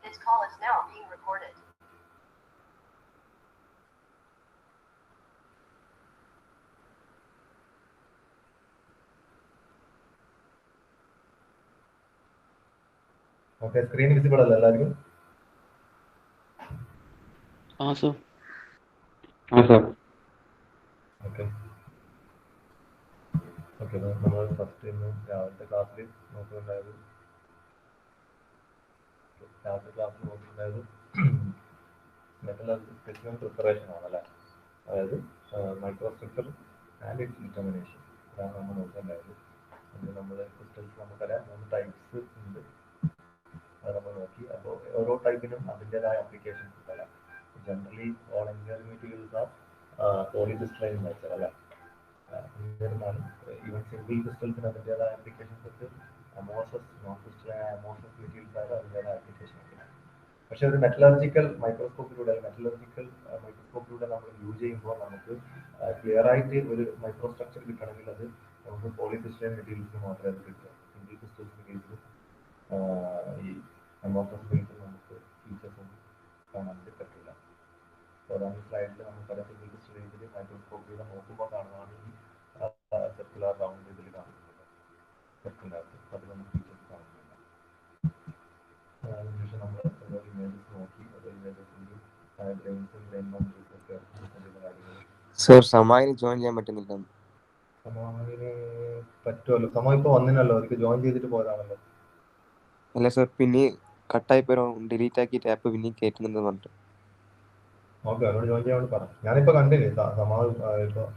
This call is now being recorded. Okay, screen visible അല്ല എല്ലാവർക്കും? sir. Sir. Okay. Okay, നമ്മൾ first ഇന്ന് രാവിലത്തെ ക്ലാസ്സിൽ നോക്കുന്നുണ്ടായത് മെറ്റലർജി സ്പെസിമെൻ പ്രിപ്പറേഷൻ ആണല്ലേ, അതായത് മൈക്രോസ്ട്രക്ചർ ആൻഡ് ഇറ്റ്സ് ഡിറ്റർമിനേഷൻ. അതാണ് നമ്മൾ നോക്കുന്നുണ്ടായത്. അതിൽ നമ്മൾ ക്രിസ്റ്റൽസ് നമുക്കറിയാം 3 ടൈപ്സ് ഉണ്ട്, അത് നമ്മൾ നോക്കി. അപ്പോൾ ഓരോ ടൈപ്പിനും അതിൻ്റെതായ ആപ്ലിക്കേഷൻസ് ഉണ്ടല്ലേ. Generally all engineering materials are polycrystalline nature അല്ലേ. എന്നിരുന്നാലും ഈവൻ സിംഗിൾ ക്രിസ്റ്റൽസിന് അതിൻ്റെതായ ആപ്ലിക്കേഷൻസ് ഉണ്ട്. Amorphous non crystalline amorphous materials ആയാലും അതിൻ്റെതായ ആപ്ലിക്കേഷൻ ഉണ്ട്. പക്ഷെ ഒരു മെറ്റലർജിക്കൽ മൈക്രോസ്കോപ്പിലൂടെ മൈക്രോസ്കോപ്പിലൂടെ നമ്മൾ യൂസ് ചെയ്യുമ്പോൾ നമുക്ക് ക്ലിയർ ആയിട്ട് ഒരു മൈക്രോസ്ട്രക്ചർ കിട്ടണമെങ്കിൽ അത് നമുക്ക് പോളിക്രിസ്റ്റലൈൻ മെറ്റീരിയൽസിന് മാത്രമേ അത് കിട്ടുക. സിംഗിൾ ക്രിസ്റ്റൽസിന് കേസിൽ ഈ അമോസസ് കേസിൽ നമുക്ക് ഫീച്ചേഴ്സ് ഒന്നും കാണാൻ വേണ്ടി പറ്റില്ല. അതാണ് സ്ലൈഡിൽ നമുക്കറിയാം സിംഗിൾ ക്രിസ്റ്റലൈസിൽ മൈക്രോസ്കോപ്പിലൂടെ നോക്കുമ്പോൾ കാണുന്നതാണ് ഈ സർക്കുലർ റൗണ്ട് ഇതിൽ കാണുന്നത്. സർക്കിളിനകത്ത് അത് നമുക്ക് ഫീച്ചേഴ്സ് കാണുന്നില്ല. അതിനുശേഷം നമ്മൾ ഓരോ ഇമേജസ് നോക്കി, ഓരോ ഇമേജസിൻ്റെ ബ്രെയിൻസും ബ്രെയിൻ ബൗണ്ടറീസൊക്കെ കാര്യങ്ങൾ. സർ സമായിന് ജോയിൻ ചെയ്യാൻ പറ്റുന്നില്ല. സമാഹിന് പറ്റുമല്ലോ, സമ ഇപ്പോൾ വന്നിനല്ലോ, അവർക്ക് ജോയിൻ ചെയ്തിട്ട് പോയതാണല്ലോ. അല്ല സർ, പിന്നെ കട്ടായി പോയി ഡിലീറ്റ് ആക്കിയിട്ട് ആപ്പ് പിന്നെ കയറ്റുന്നുണ്ടെന്ന് പറഞ്ഞിട്ട്. ഓക്കെ, അവരോട് ജോയിൻ ചെയ്യാൻ വേണ്ടി പറഞ്ഞു. ഞാനിപ്പോൾ കണ്ടില്ലേ സമാ ഇപ്പോൾ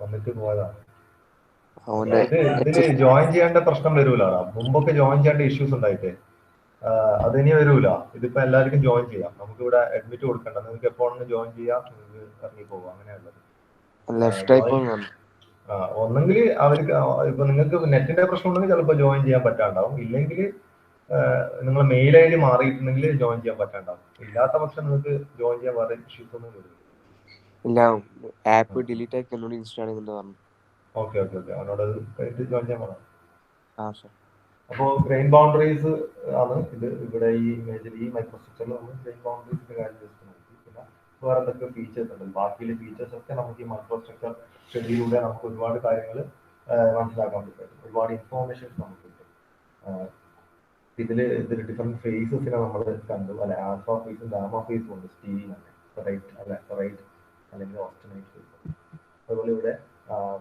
വന്നിട്ട് പോയതാണ്. ഇതില് ജോയിൻ ചെയ്യേണ്ട പ്രശ്നം വരൂല. മുമ്പൊക്കെ ജോയിൻ ചെയ്യേണ്ട ഇഷ്യൂസ് ഉണ്ടായിട്ടേ അതിനി വരൂല. ഇതിപ്പോ എല്ലാവർക്കും ജോയിൻ ചെയ്യാം. നമുക്ക് ഇവിടെ അഡ്മിറ്റ് കൊടുക്കണ്ട, നിങ്ങൾക്ക് എപ്പോഴൊന്നും ജോയിൻ ചെയ്യാം, നിങ്ങൾക്ക് ഇറങ്ങി പോകാം, അങ്ങനെയുള്ളത്. ഒന്നെങ്കിൽ അവർക്ക് ഇപ്പൊ നിങ്ങൾക്ക് നെറ്റിന്റെ പ്രശ്നം ഉണ്ടെങ്കിൽ ചിലപ്പോൾ ജോയിൻ ചെയ്യാൻ പറ്റാണ്ടാവും. ഇല്ലെങ്കിൽ നിങ്ങൾ മെയിൽ ഐ ഡി മാറിയിട്ടുണ്ടെങ്കിൽ ജോയിൻ ചെയ്യാൻ പറ്റാണ്ടാവും. ഇല്ലാത്ത പക്ഷം നിങ്ങൾക്ക് ജോയിൻ ചെയ്യാൻ വേറെ ഇഷ്യൂസ് ഒന്നും വരില്ല. ആപ്പ് ഡിലീറ്റ് ആക്കി ഒന്നുകൂടി ഇൻസ്റ്റാൾ ചെയ്യുന്നുണ്ട് പറഞ്ഞു. ഓക്കെ ഓക്കെ ഓക്കെ, അവനോട് കഴിഞ്ഞിട്ട് ജോയിൻ ചെയ്യാൻ പറഞ്ഞു. അപ്പോൾ ഗ്രെയിൻ ബൗണ്ടറീസ് ആണ് ഇത്. ഇവിടെ ഈ ഇമേജിൽ ഈ മൈക്രോസ്ട്രക്ചറിൽ നമ്മൾ ഗ്രെയിൻ ബൗണ്ടറീസിന്റെ കാര്യം ജസ്റ്റ് നോക്കി. പിന്നെ വേറെ എന്തൊക്കെ ഫീച്ചേഴ്സ് ഉണ്ട്, ബാക്കിയുള്ള ഫീച്ചേഴ്സ് ഒക്കെ നമുക്ക് ഈ മൈക്രോസ്ട്രക്ചർ സ്റ്റഡിയിലൂടെ നമുക്ക് ഒരുപാട് കാര്യങ്ങൾ മനസ്സിലാക്കാൻ പറ്റും. ഒരുപാട് ഇൻഫോർമേഷൻസ് നമുക്ക് കിട്ടും. ഇതില് ഡിഫറെന്റ് ഫേസസിനെ നമ്മൾ കണ്ടു അല്ലെ. ആൽഫ ഫേസും ഗാമ ഫേസും ഉണ്ട്. സ്റ്റീൽ തന്നെ ഫെറൈറ്റ് അല്ലെ, ഫെറൈറ്റ് അല്ലെങ്കിൽ ഓസ്റ്റനൈറ്റ് ഫേസ്. അതുപോലെ ഇവിടെ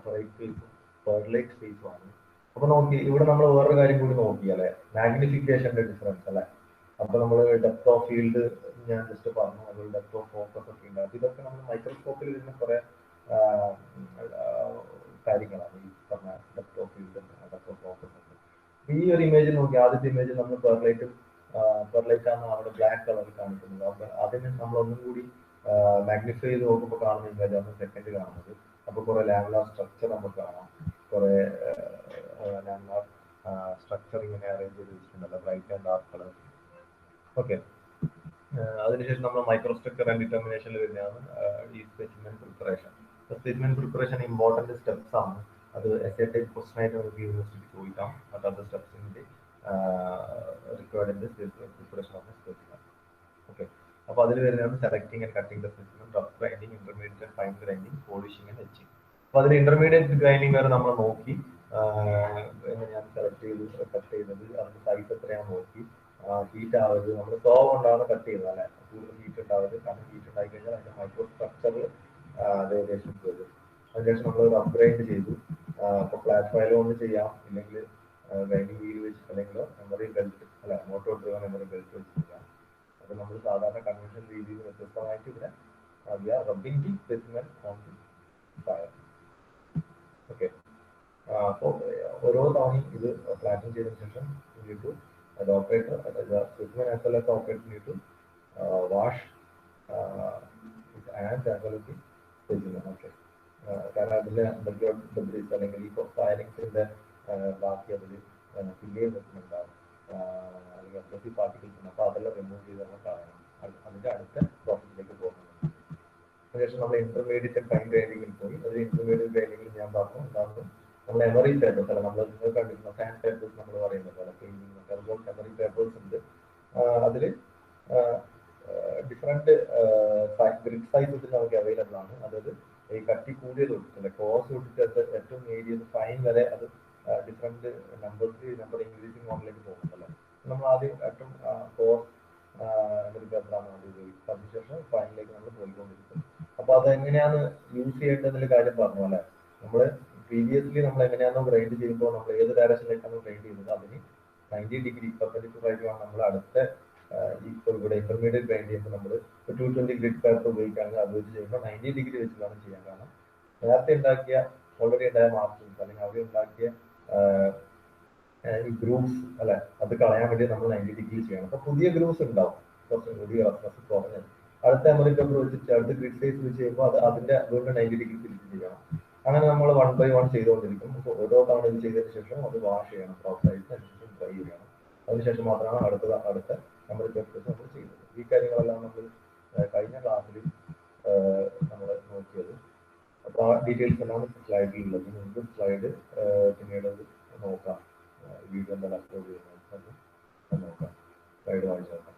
ഫെറൈറ്റ് ഫേസും പെർലൈറ്റ് ഫേസും ആണ്. അപ്പൊ നോക്കി ഇവിടെ നമ്മൾ വേറൊരു കാര്യം കൂടി നോക്കി അല്ലെ, മാഗ്നിഫിക്കേഷന്റെ ഡിഫറൻസ് അല്ലെ. അപ്പൊ നമ്മൾ ഡെപ്ത് ഓഫ് ഫീൽഡ് ഞാൻ ജസ്റ്റ് പറഞ്ഞു, അതുപോലെ ഡെപ്ത് ഓഫ് ഫോക്കസ് ഒക്കെ ഉണ്ട്. ഇതൊക്കെ നമ്മൾ മൈക്രോസ്കോപ്പിൽ വരുന്ന കുറെ കാര്യങ്ങളാണ് ഈ പറഞ്ഞ depth of field, depth of focus ഉണ്ട്. ഈ ഒരു ഇമേജിൽ നോക്കി, ആദ്യത്തെ ഇമേജിൽ നമ്മൾ പെർലൈറ്റ് ആണ് അവിടെ ബ്ലാക്ക് കളറിൽ കാണിക്കുന്നത്. അപ്പൊ അതിന് നമ്മൾ ഒന്നും കൂടി മാഗ്നിഫൈ ചെയ്ത് നോക്കുമ്പോൾ കാണുന്ന ഇമേജാണ് സെക്കൻഡ് കാണുന്നത്. അപ്പൊ കുറെ ലാമിനാർ സ്ട്രക്ചർ നമുക്ക് കാണാം, കുറെ ലാമിനാർ സ്ട്രക്ചർ ഇങ്ങനെ അറേഞ്ച് ചെയ്ത് വെച്ചിട്ടുണ്ടല്ലോ, bright and dark colour. Okay, അതിനുശേഷം നമ്മൾ മൈക്രോസ്ട്രക്ചർ ആൻഡ് ഡിറ്റർമിനേഷനിൽ വരുന്നതാണ് ഈ specimen preparation. Specimen preparation important steps ആണ്. അത് എസ് എ ടൈപ്പ് ക്വസ്റ്റൻ ആയിട്ട് നമുക്ക് യൂണിവേഴ്സിറ്റി ചോദിക്കാം. അതാത് സ്റ്റെപ്സിൻ്റെ required preparation of specimen. Okay, അപ്പോൾ അതിൽ വരുന്നതാണ് selecting and cutting the specimen, rough grinding, intermediate and fine grinding, polishing and etching. അപ്പോൾ അതിൽ ഇന്റർമീഡിയറ്റ് ഗ്രൈൻഡിങ് വരെ നമ്മൾ നോക്കി. എങ്ങനെയാണ് സെലക്ട് ചെയ്ത് കട്ട് ചെയ്യുന്നത്, അതിൻ്റെ സൈസ് എത്രയാണെന്ന് നോക്കി. ഹീറ്റ് ആവരുത്, നമ്മൾ സോ കൊണ്ടാണ് കട്ട് ചെയ്യുന്നത് അല്ലെ. കൂടുതൽ ഹീറ്റ് ഉണ്ടാവരുത്, കാരണം ഹീറ്റ് ഉണ്ടായി കഴിഞ്ഞാൽ അതിൻ്റെ മൈക്രോ സ്ട്രക്ചറിൽ വേരിയേഷൻസ് വരും. അതിനുശേഷം നമ്മൾ ഒരു അപ്ഗ്രൈൻഡ് ചെയ്തു. ഇപ്പോൾ ഫ്ലാറ്റ് ഫയൽ കൊണ്ട് ചെയ്യാം, ഇല്ലെങ്കിൽ ഗ്രൈൻഡിങ് വീൽ വെച്ചിട്ട്, അല്ലെങ്കിൽ മെമ്മറി ബെൽറ്റ് അല്ല, മോട്ടോർ ഡ്രിവൺ മെമ്മറി ബെൽറ്റ് വെച്ച് ചെയ്യാം. അത് നമ്മൾ സാധാരണ കൺവെൻഷൻ രീതിയിൽ വ്യത്യസ്തമായിട്ട് ഇവിടെ rubbing the specimen on the fire. Okay, അപ്പോൾ ഓരോ തവണയും ഇത് ഫ്ലാറ്റൻ ചെയ്തതിനു ശേഷം the operator, the specimen as well as the operator need to wash his hands as well as the specimen. Okay, കാരണം അതിൽ ഡബ്രീസ് അല്ലെങ്കിൽ ഈ ഫയറിങ്സിൻ്റെ ബാക്കി അതിൽ ഫില്ല് ചെയ്ത് വെക്കുന്നുണ്ടാവും, അല്ലെങ്കിൽ അബ്രസീവ് പാർട്ടിക്കിൾസ് ഉണ്ട്. അപ്പോൾ അതെല്ലാം റിമൂവ് ചെയ്ത് നമ്മൾ കളയണം. അതിൻ്റെ അടുത്ത പ്രോസസ്സിലേക്ക് പോകുന്നുണ്ട്. അതിനുശേഷം നമ്മൾ ഇന്റർമീഡിയറ്റ് ഫൈൻ ഗ്രൈൻഡിങ്ങിൽ പോയി. അതിൽ ഇന്റർമീഡിയറ്റ് ഗ്രൈൻഡിങ്ങിൽ ഞാൻ പറഞ്ഞു എന്താണ് നമ്മൾ എമറി പേപ്പേഴ്സ് അല്ല, നമ്മൾ നിങ്ങൾ കണ്ടിരുന്ന സാൻഡ് പേപ്പേഴ്സ് നമ്മൾ പറയുന്നത് പോലെ പെയിന്റിങ്, അതുപോലെ എമറി പേപ്പേഴ്സ് ഉണ്ട്. അതിൽ ഡിഫറെന്റ് ഗ്രിഡ് സൈസസ് നമുക്ക് അവൈലബിൾ ആണ്. അതായത് ഈ കട്ടി കൂടിയത് തൊട്ടിട്ടുണ്ട്, കോസ് തൊട്ടിട്ട് ഏറ്റവും നേരിയത് ഫൈൻ വരെ അത് ഡിഫറെന്റ് നമ്പർ ഇൻക്രീസിങ് മോഡലിലേക്ക് പോകുന്നുണ്ടല്ലോ. നമ്മൾ ആദ്യം ഏറ്റവും കോസ് പേപ്പറാണ് ആദ്യം ഉപയോഗിക്കുന്നത്, അതിനുശേഷം ഫൈനിലേക്ക് നമ്മൾ പോയിക്കൊണ്ടിരിക്കും. അപ്പൊ അത് എങ്ങനെയാണ് യൂസ് ചെയ്യേണ്ടതെന്നുള്ള കാര്യം പറഞ്ഞു അല്ലേ. നമ്മൾ പ്രീവിയസ്ലി നമ്മൾ എങ്ങനെയാണോ ഗ്രൈൻഡ് ചെയ്യുമ്പോൾ നമ്മൾ ഏത് ഡയറക്ഷനിലേക്കാണ് ഗ്രൈൻഡ് ചെയ്യുന്നത് അതിന് 90 ഡിഗ്രി പെർപെൻഡിക്കുലർ ആയിട്ടാണ് നമ്മൾ അടുത്ത ഇപ്പോൾ ഇവിടെ ഇന്റർമീഡിയറ്റ് ഗ്രൈൻഡ് ചെയ്യുമ്പോൾ നമ്മൾ 220 ഗ്രിഡ് പേപ്പർ ഉപയോഗിക്കുകയാണെങ്കിൽ അത് വെച്ച് ചെയ്യുമ്പോൾ 90 ഡിഗ്രി വെച്ച് വേണം ചെയ്യാൻ. കാരണം നേരത്തെ ഉണ്ടാക്കിയ ഓൾറെഡി ഉണ്ടായ മാർക്കിംഗ് അല്ലെങ്കിൽ അവിടെ ഉണ്ടാക്കിയ ഈ ഗ്രൂപ്പ്സ് അല്ലെ അത് കളയാൻ വേണ്ടി നമ്മൾ 90 ഡിഗ്രി ചെയ്യണം. അപ്പൊ പുതിയ ഗ്രൂപ്പ്സ് ഉണ്ടാവും കുറച്ചും കൂടി റഫ്നെസ് കുറഞ്ഞത്. അടുത്ത എമറി പേപ്പർ വെച്ചിട്ട് അടുത്ത ഗ്രിഡ് സൈസ് വെച്ച് ചെയ്യുമ്പോൾ അത് അതിന്റെ വീണ്ടും 90 ഡിഗ്രി തിരിച്ച് ചെയ്യണം. അങ്ങനെ നമ്മൾ 1 by 1 ചെയ്തുകൊണ്ടിരിക്കും. ഓരോ തവണ ഇത് ചെയ്തതിനു ശേഷം അത് വാഷ് ചെയ്യണം, പ്രോപ്പറായിട്ട് അതിനുശേഷം ഡ്രൈ ചെയ്യണം. അതിനുശേഷം മാത്രമാണ് അടുത്ത എമറി പേപ്പേഴ്സ് നമ്മൾ ചെയ്യുന്നത്. ഈ കാര്യങ്ങളെല്ലാം നമ്മൾ കഴിഞ്ഞ ക്ലാസ്സിൽ നമ്മൾ നോക്കിയത്. അപ്പൊ ആ ഡീറ്റെയിൽസ് എല്ലാം സ്ലൈഡിലുള്ളത്. നിങ്ങൾക്ക് സ്ലൈഡ് പിന്നീട് നോക്കാം, വീഡിയോ എന്താണ് അപ്ലോഡ് ചെയ്യുന്നത് നോക്കാം, സ്ലൈഡ് വായിച്ചു നോക്കാം.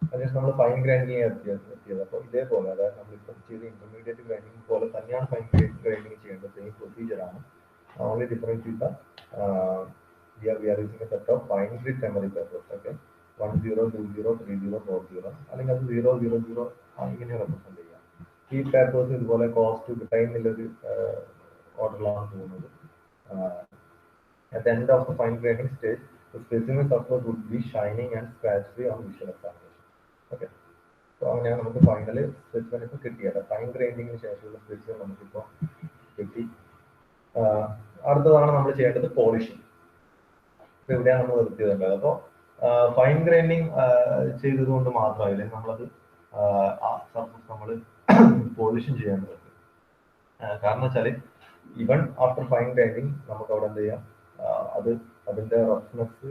അതിനുശേഷം നമ്മൾ ഫൈൻ ഗ്രൈൻഡിങ് എത്തിയത്. അപ്പോൾ ഇതേപോലെ അതായത് നമ്മളിപ്പം ചെയ്ത ഇന്റർമീഡിയറ്റ് ഗ്രൈൻഡിങ് പോലെ തന്നെയാണ് ഫൈൻ ഗ്രൈൻഡിങ് ചെയ്യേണ്ടത്. സെയിം പ്രൊസീജിയറാണ്. Only difference is we are using a set of fine grit memory papers. Okay, 10, 20, 30, 40 അല്ലെങ്കിൽ അത് 000 ഇങ്ങനെ റെപ്രസെന്റ് ചെയ്യാം. ഈ പേപ്പേഴ്സ് ഇതുപോലെ കോസ്റ്റ് ടൈം എന്നുള്ളൊരു ഓർഡറിലാണ് പോകുന്നത്. At the end of the fine grinding stage, the specimen surface would be shining and scratch free on visual examination. Okay, so അങ്ങനെയാണ് നമുക്ക് ഫൈനൽ സ്പെസിമെൻ ഇപ്പോൾ കിട്ടിയത്. ഫൈൻ ഗ്രൈൻഡിങ്ങിന് ശേഷമുള്ള സ്പെസിമെൻ നമുക്കിപ്പോൾ കിട്ടി. അടുത്തതാണ് നമ്മൾ ചെയ്യേണ്ടത് പോളിഷിങ്. ഇവിടെയാണ് നമ്മൾ നിർത്തിയതുണ്ടായത്. അപ്പോൾ ഫൈൻ ഗ്രൈൻഡിങ് ചെയ്തത് കൊണ്ട് മാത്രമായില്ല, നമ്മളത് ആ സർഫസ് നമ്മൾ പോളിഷും ചെയ്യേണ്ടതുണ്ട്. കാരണം വെച്ചാൽ ഈവൻ ആഫ്റ്റർ ഫൈൻ ഗ്രൈൻഡിങ് നമുക്ക് അവിടെ എന്ത് ചെയ്യാം, അത് അതിന്റെ റഫ്നെസ്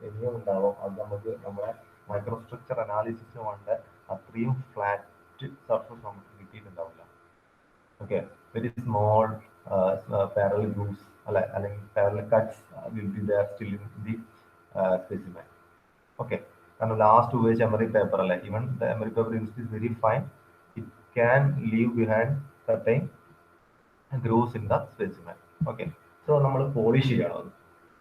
ഇനിയും ഉണ്ടാവും. അത് നമുക്ക് നമ്മുടെ മൈക്രോസ്ട്രക്ചർ അനാലിസിസിന് വേണ്ട അത്രയും ഫ്ലാറ്റ് സർഫസ് നമുക്ക് കിട്ടിയിട്ടുണ്ടാവില്ല. Okay, very small parallel grooves അല്ലെങ്കിൽ parallel cuts will be there still in the specimen. Okay, കാരണം ലാസ്റ്റ് ഉപയോഗിച്ച എമറി പേപ്പർ അല്ലേ, even the emery paper is very fine, it can leave behind certain grooves in the specimen. Okay, so നമ്മൾ polish ചെയ്യണം. അത്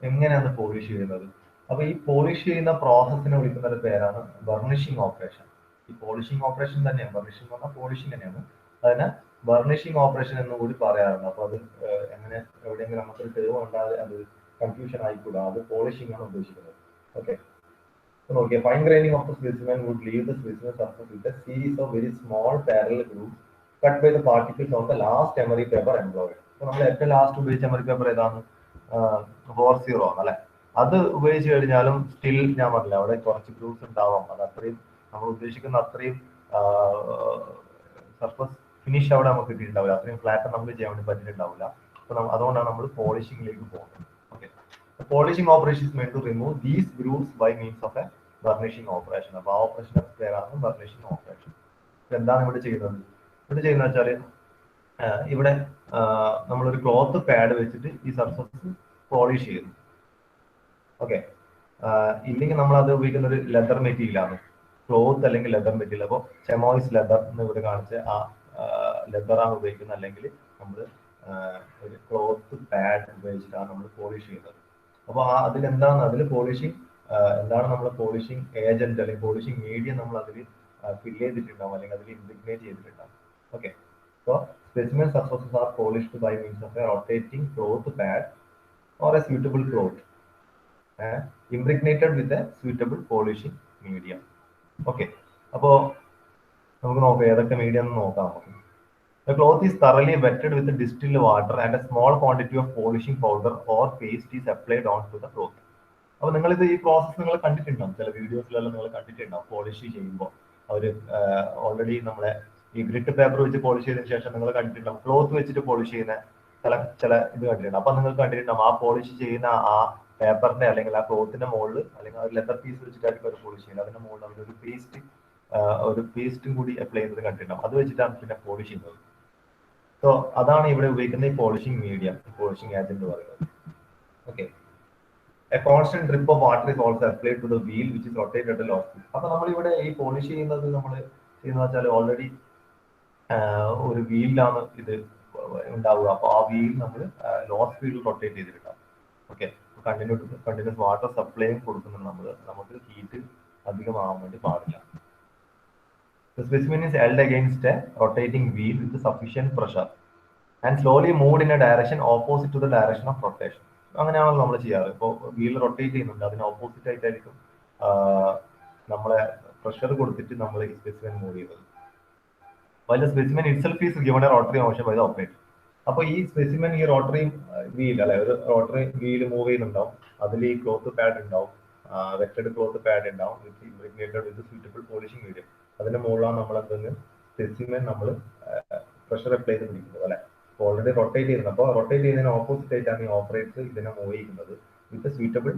എങ്ങനെയാണ് polish ചെയ്യുന്നത്? അപ്പൊ ഈ പോളിഷ് ചെയ്യുന്ന പ്രോസസ്സിനെ വിളിക്കുന്ന ഒരു പേരാണ് ബർണിഷിംഗ് ഓപ്പറേഷൻ. ഈ പോളിഷിംഗ് ഓപ്പറേഷൻ തന്നെയാണ്, ബർണിഷിംഗ് എന്ന് പറഞ്ഞാൽ പോളിഷിംഗ് തന്നെയാണ്. അതിനെ ബർണിഷിംഗ് ഓപ്പറേഷൻ എന്ന് കൂടി പറയാറുണ്ട്. അപ്പൊ അത് എങ്ങനെ എവിടെയെങ്കിലും നമുക്കൊരു തെളിവ് ഉണ്ടാകാതെ അത് കൺഫ്യൂഷൻ ആയിക്കൂടാ, അത് പോളിഷിംഗ് ആണ് ഉദ്ദേശിക്കുന്നത്. ഓക്കെ, നോക്കിയാൽ fine grinding of the specimen would leave the specimen surface with a series of very small parallel grooves cut by the particles on the last emery paper employed. അപ്പോൾ നമ്മൾ ഏറ്റവും last ഉപയോഗിച്ച emery paper ഏതാണ്? 40 അല്ലെ. അത് ഉപയോഗിച്ച് കഴിഞ്ഞാലും still ഞാൻ പറഞ്ഞില്ല, അവിടെ കുറച്ച് ഗ്രൂവ്സ് ഉണ്ടാവാം. അത് അത്രയും നമ്മൾ ഉദ്ദേശിക്കുന്ന അത്രയും സർഫസ് ഫിനിഷ് അവിടെ നമുക്ക് കിട്ടിയിട്ടുണ്ടാവില്ല, അത്രയും ഫ്ലാറ്റ് നമുക്ക് ചെയ്യാൻ വേണ്ടി പറ്റിയിട്ടുണ്ടാവില്ല. അപ്പൊ അതുകൊണ്ടാണ് നമ്മൾ പോളിഷിംഗിലേക്ക് പോകുന്നത്. Okay, polishing operation is made to remove these grooves by means of a burnishing operation. അപ്പൊ ആ ഓപ്പറേഷന്റെ പേരാണ് ബർണിഷിംഗ് ഓപ്പറേഷൻ. എന്താണ് ഇവിടെ ചെയ്യുന്നത്? ഇവിടെ ചെയ്യുന്ന വെച്ചാൽ ഇവിടെ നമ്മളൊരു ക്ലോത്ത് പാഡ് വെച്ചിട്ട് ഈ സർഫസ് പോളിഷ് ചെയ്യുന്നു. ഓക്കെ, ഇല്ലെങ്കിൽ നമ്മൾ അത് ഉപയോഗിക്കുന്ന ഒരു ലെതർ മെറ്റീരിയൽ ആണ്, ക്ലോത്ത് അല്ലെങ്കിൽ ലെതർ മെറ്റീരിയൽ. അപ്പോൾ ചെമോയിസ് ലെതർ എന്ന് ഇവിടെ കാണിച്ച് ആ ലെതറാണ് ഉപയോഗിക്കുന്നത്, അല്ലെങ്കിൽ നമ്മൾ ഒരു ക്ലോത്ത് പാഡ് ഉപയോഗിച്ചിട്ടാണ് നമ്മൾ പോളിഷ് ചെയ്യുന്നത്. അപ്പോൾ അതിലെന്താണ് അതിൽ പോളിഷിങ് എന്താണ് നമ്മൾ പോളിഷിംഗ് ഏജന്റ് അല്ലെങ്കിൽ പോളിഷിംഗ് മീഡിയം നമ്മൾ അതിൽ ഫില്ല് ചെയ്തിട്ടുണ്ടാവും, അല്ലെങ്കിൽ അതിൽ ഇംപ്രിഗ്നേറ്റ് ചെയ്തിട്ടുണ്ടാവും. Okay, so specimen surfaces are polished by means of a rotating cloth pad or a suitable cloth impregnated with a suitable polishing medium. Okay, അപ്പോൾ നമുക്ക് നോക്കാം ഏതൊക്കെ മീഡിയം എന്ന് നോക്കാം. നമുക്ക് the cloth is thoroughly wetted with distilled water and a small quantity of polishing powder or paste is applied onto the cloth. അപ്പോൾ നിങ്ങളിത് ഈ പ്രോസസ്സ് നിങ്ങൾ കണ്ടിട്ടുണ്ടാവും, ചില വീഡിയോസിലെല്ലാം നിങ്ങൾ കണ്ടിട്ടുണ്ടാവും. പോളിഷ് ചെയ്യുമ്പോൾ അവർ ഓൾറെഡി നമ്മളെ ഈ ഗ്രിഡ് പേപ്പർ വെച്ച് പോളിഷ് ചെയ്തതിനു ശേഷം നിങ്ങൾ കണ്ടിട്ടുണ്ടാവും ക്ലോത്ത് വെച്ചിട്ട് പോളിഷ് ചെയ്യുന്ന ചില ഇത് കണ്ടിട്ടുണ്ട്. അപ്പൊ നിങ്ങൾ കണ്ടിട്ടുണ്ടാവും ആ പോളിഷ് ചെയ്യുന്ന ആ പേപ്പറിന്റെ അല്ലെങ്കിൽ ആ ക്ലോത്തിന്റെ മുകളിൽ അല്ലെങ്കിൽ ഒരു ലെതർ പീസ് വെച്ചിട്ടായിരിക്കും അവർ പോളിഷ് ചെയ്യുന്നത്. അതിന്റെ മുകളിൽ അവർ ഒരു പേസ്റ്റും കൂടി അപ്ലൈ ചെയ്യുന്നത് കണ്ടിട്ടുണ്ടാവും. അത് വെച്ചിട്ടാണ് പിന്നെ പോളിഷ് ചെയ്യുന്നത്. സോ അതാണ് ഇവിടെ ഉപയോഗിക്കുന്ന ഈ പോളിഷിംഗ് മീഡിയം, പോളിഷിംഗ് ഏജന്റ് എന്ന് പറയുന്നത്. Okay, a constant drip of water is also applied to the wheel which is rotated at low speed. അപ്പൊ നമ്മളിവിടെ ഈ പോളിഷ് ചെയ്യുന്നത് നമ്മൾ ചെയ്യുന്നത് വെച്ചാൽ ഓൾറെഡി ഒരു വീലിലാണ് ഇത് ഉണ്ടാവുക. അപ്പൊ ആ വീൽ നമ്മൾ ലോ സ്പീഡിൽ റൊട്ടേറ്റ് ചെയ്തിട്ടുണ്ടാവും. ഓക്കെ, കണ്ടിന്യൂസ് വാട്ടർ സപ്ലൈയും കൊടുക്കുന്നുണ്ട് നമ്മൾ, നമുക്ക് ഹീറ്റ് അധികമാവാൻ വേണ്ടി പാടില്ല. The specimen is held against a rotating wheel with sufficient pressure and slowly moved in a direction opposite to the direction of rotation. അങ്ങനെയാണല്ലോ നമ്മൾ ചെയ്യാറ്. ഇപ്പോൾ വീൽ റൊട്ടേറ്റ് ചെയ്യുന്നുണ്ട്, അതിന് ഓപ്പോസിറ്റ് ആയിട്ടായിരിക്കും നമ്മളെ പ്രഷർ കൊടുത്തിട്ട് നമ്മൾ ഈ സ്പെസിമെൻ മൂവ് ചെയ്യുന്നത്. While the specimen itself is given a rotary motion by the operator. അപ്പോൾ ഈ സ്പെസിമെൻ ഈ റോട്ടറി വീൽ അല്ലെ, ഒരു റോട്ടറി വീൽ മൂവ് ചെയ്യുന്നുണ്ടാവും, അതിൽ ഈ ക്ലോത്ത് പാഡ് ഉണ്ടാവും, വെറ്റഡ് ക്ലോത്ത് പാഡ് ഉണ്ടാവും വിത്ത് ഇംപ്രിഗ്നേറ്റഡ് വിത്ത് സ്യൂട്ടബിൾ പോളിഷിംഗ് മീഡിയം. അതിന്റെ മുകളിലാണ് നമ്മൾ എന്തെങ്കിലും സ്പെസിമെൻ നമ്മൾ പ്രഷർ അപ്ലൈ ചെയ്ത് പിടിക്കുന്നത് അല്ലെ. ഓൾറെഡി റൊട്ടേറ്റ് ചെയ്യുന്നത്, അപ്പോൾ റൊട്ടേറ്റ് ചെയ്യുന്നതിന് ഓപ്പോസിറ്റ് ആയിട്ടാണ് ഈ ഓപ്പറേറ്റർ ഇതിനെ മൂവ് ചെയ്യുന്നത് with suitable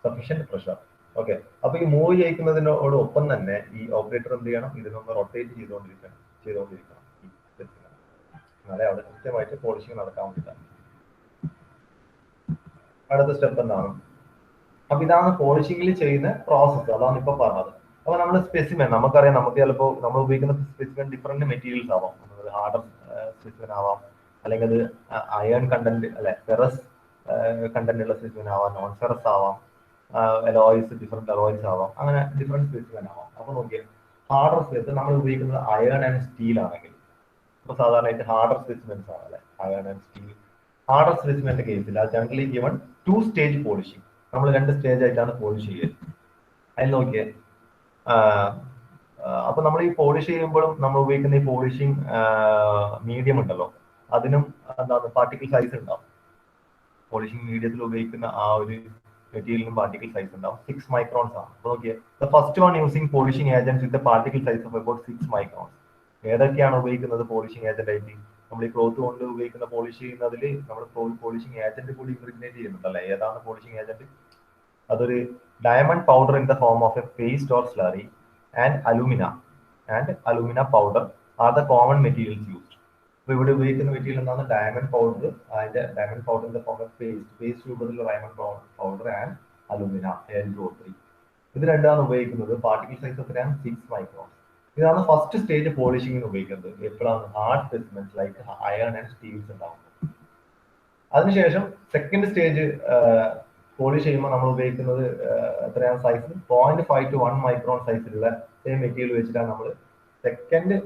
sufficient pressure. Okay, അപ്പൊ ഈ മൂവ് ചെയ്യിക്കുന്നതിനോടൊപ്പം തന്നെ ഈ ഓപ്പറേറ്റർ എന്ത് ചെയ്യണം, ഇതിനൊന്ന് റൊട്ടേറ്റ് ചെയ്തുകൊണ്ടിരിക്കണം ഈ സ്പെസിമെൻ, എന്നാലേ അവിടെ കൃത്യമായിട്ട് പോളിഷിംഗ് നടക്കാൻ വേണ്ടിയിട്ടാണ്. അടുത്ത സ്റ്റെപ്പ് എന്താണ്? അപ്പൊ ഇതാണ് പോളിഷിംഗിൽ ചെയ്യുന്ന പ്രോസസ്സ്, അതാണ് ഇപ്പൊ പറഞ്ഞത്. അപ്പൊ നമ്മൾ സ്പെസിമെൻ നമുക്കറിയാം, നമുക്ക് ചിലപ്പോൾ നമ്മൾ ഉപയോഗിക്കുന്ന സ്പെസിമെൻ ഡിഫറെന്റ് മെറ്റീരിയൽസ് ആവാം. ഹാർഡർ സ്പെസിമെൻ ആവാം, അല്ലെങ്കിൽ അത് അയൺ കണ്ടന്റ് അല്ലെ, ഫെറസ് കണ്ടന്റ് ഉള്ള സ്പെസിമെൻ ആവാം, നോൺ ഫെറസ് ആവാം, അലോയ്സ് ഡിഫറെന്റ് അലോയ്സ് ആവാം, അങ്ങനെ ഡിഫറെന്റ് സ്പെസിമെൻ ആവാം. അപ്പൊ നോക്കിയാൽ ഹാർഡർ സ്പെസിമെൻ നമ്മൾ ഉപയോഗിക്കുന്നത് അയൺ ആൻഡ് സ്റ്റീൽ ആണെങ്കിൽ, ഇപ്പൊ സാധാരണയായിട്ട് ഹാർഡർ സ്പെസിമെൻസ് ആണ് അല്ലെ, അയൺ ആൻഡ് സ്റ്റീൽ. ഹാർഡർ സ്പെസിമെന്റെ കേസിൽ ആ ജനറലി ഗിവൺ 2 സ്റ്റേജ് പോളിഷിംഗ്, നമ്മൾ 2 സ്റ്റേജ് ആയിട്ടാണ് പോളിഷ് ചെയ്യുക. അതിൽ നോക്കിയേ, അപ്പൊ നമ്മൾ ഈ പോളിഷ് ചെയ്യുമ്പോഴും നമ്മൾ ഉപയോഗിക്കുന്ന ഈ പോളിഷിംഗ് മീഡിയം ഉണ്ടല്ലോ, അതിനും എന്താണ് പാർട്ടിക്കിൾ സൈസ് ഉണ്ടാവും. പോളിഷിംഗ് മീഡിയത്തിൽ ഉപയോഗിക്കുന്ന ആ ഒരു മെറ്റീരിയലിനും പാർട്ടിക്കിൾ സൈസ് ഉണ്ടാവും. 6 മൈക്രോൺസ് ആണ്. അപ്പൊ നോക്കിയേ, the first one using polishing agent with particle size of about 6 microns. ഏതൊക്കെയാണ് ഉപയോഗിക്കുന്നത് പോളിഷിംഗ് ഏജന്റ് ആയിട്ട്? നമ്മൾ ഈ ക്ലോത്ത് കൊണ്ട് ഉപയോഗിക്കുന്ന പോളിഷ് ചെയ്യുന്നതിൽ നമ്മൾ പോളിഷിംഗ് ഏജന്റ് കൂടി ഇംപ്രിഗ്നേറ്റ് ചെയ്യുന്നുണ്ടല്ലേ. ഏതാണ് പോളിഷിംഗ് ഏജന്റ്? അതൊരു diamond powder in the form of a paste or slurry and alumina powder are the common materials used. അപ്പൊ ഇവിടെ ഉപയോഗിക്കുന്ന മെറ്റീരിയൽ എന്താണ്? ഡയമണ്ട് പൗഡർ, അതിന്റെ diamond powder in the form of paste രൂപത്തിലുള്ള diamond powder and alumina Al2O3. ഇത് രണ്ടാണ് ഉപയോഗിക്കുന്നത്. Particle size എത്രയാണ്? 6 മൈക്രോൺ. ഇതാണ് ഫസ്റ്റ് സ്റ്റേജ് പോളിഷിംഗിന് ഉപയോഗിക്കുന്നത്. എപ്പോഴാണ്? Hard specimens like iron and steels ഉണ്ടാവുന്നത്. അതിനുശേഷം സെക്കൻഡ് സ്റ്റേജ് പോളിഷ് ചെയ്യുമ്പോൾ നമ്മൾ ഉപയോഗിക്കുന്നത് എത്രയാണ് സൈസ്? 0.5 to 1 മൈക്രോൺ സൈസിലുള്ള സെയിം മെറ്റീരിയൽ വെച്ചിട്ടാണ് നമ്മൾ സെക്കൻഡ്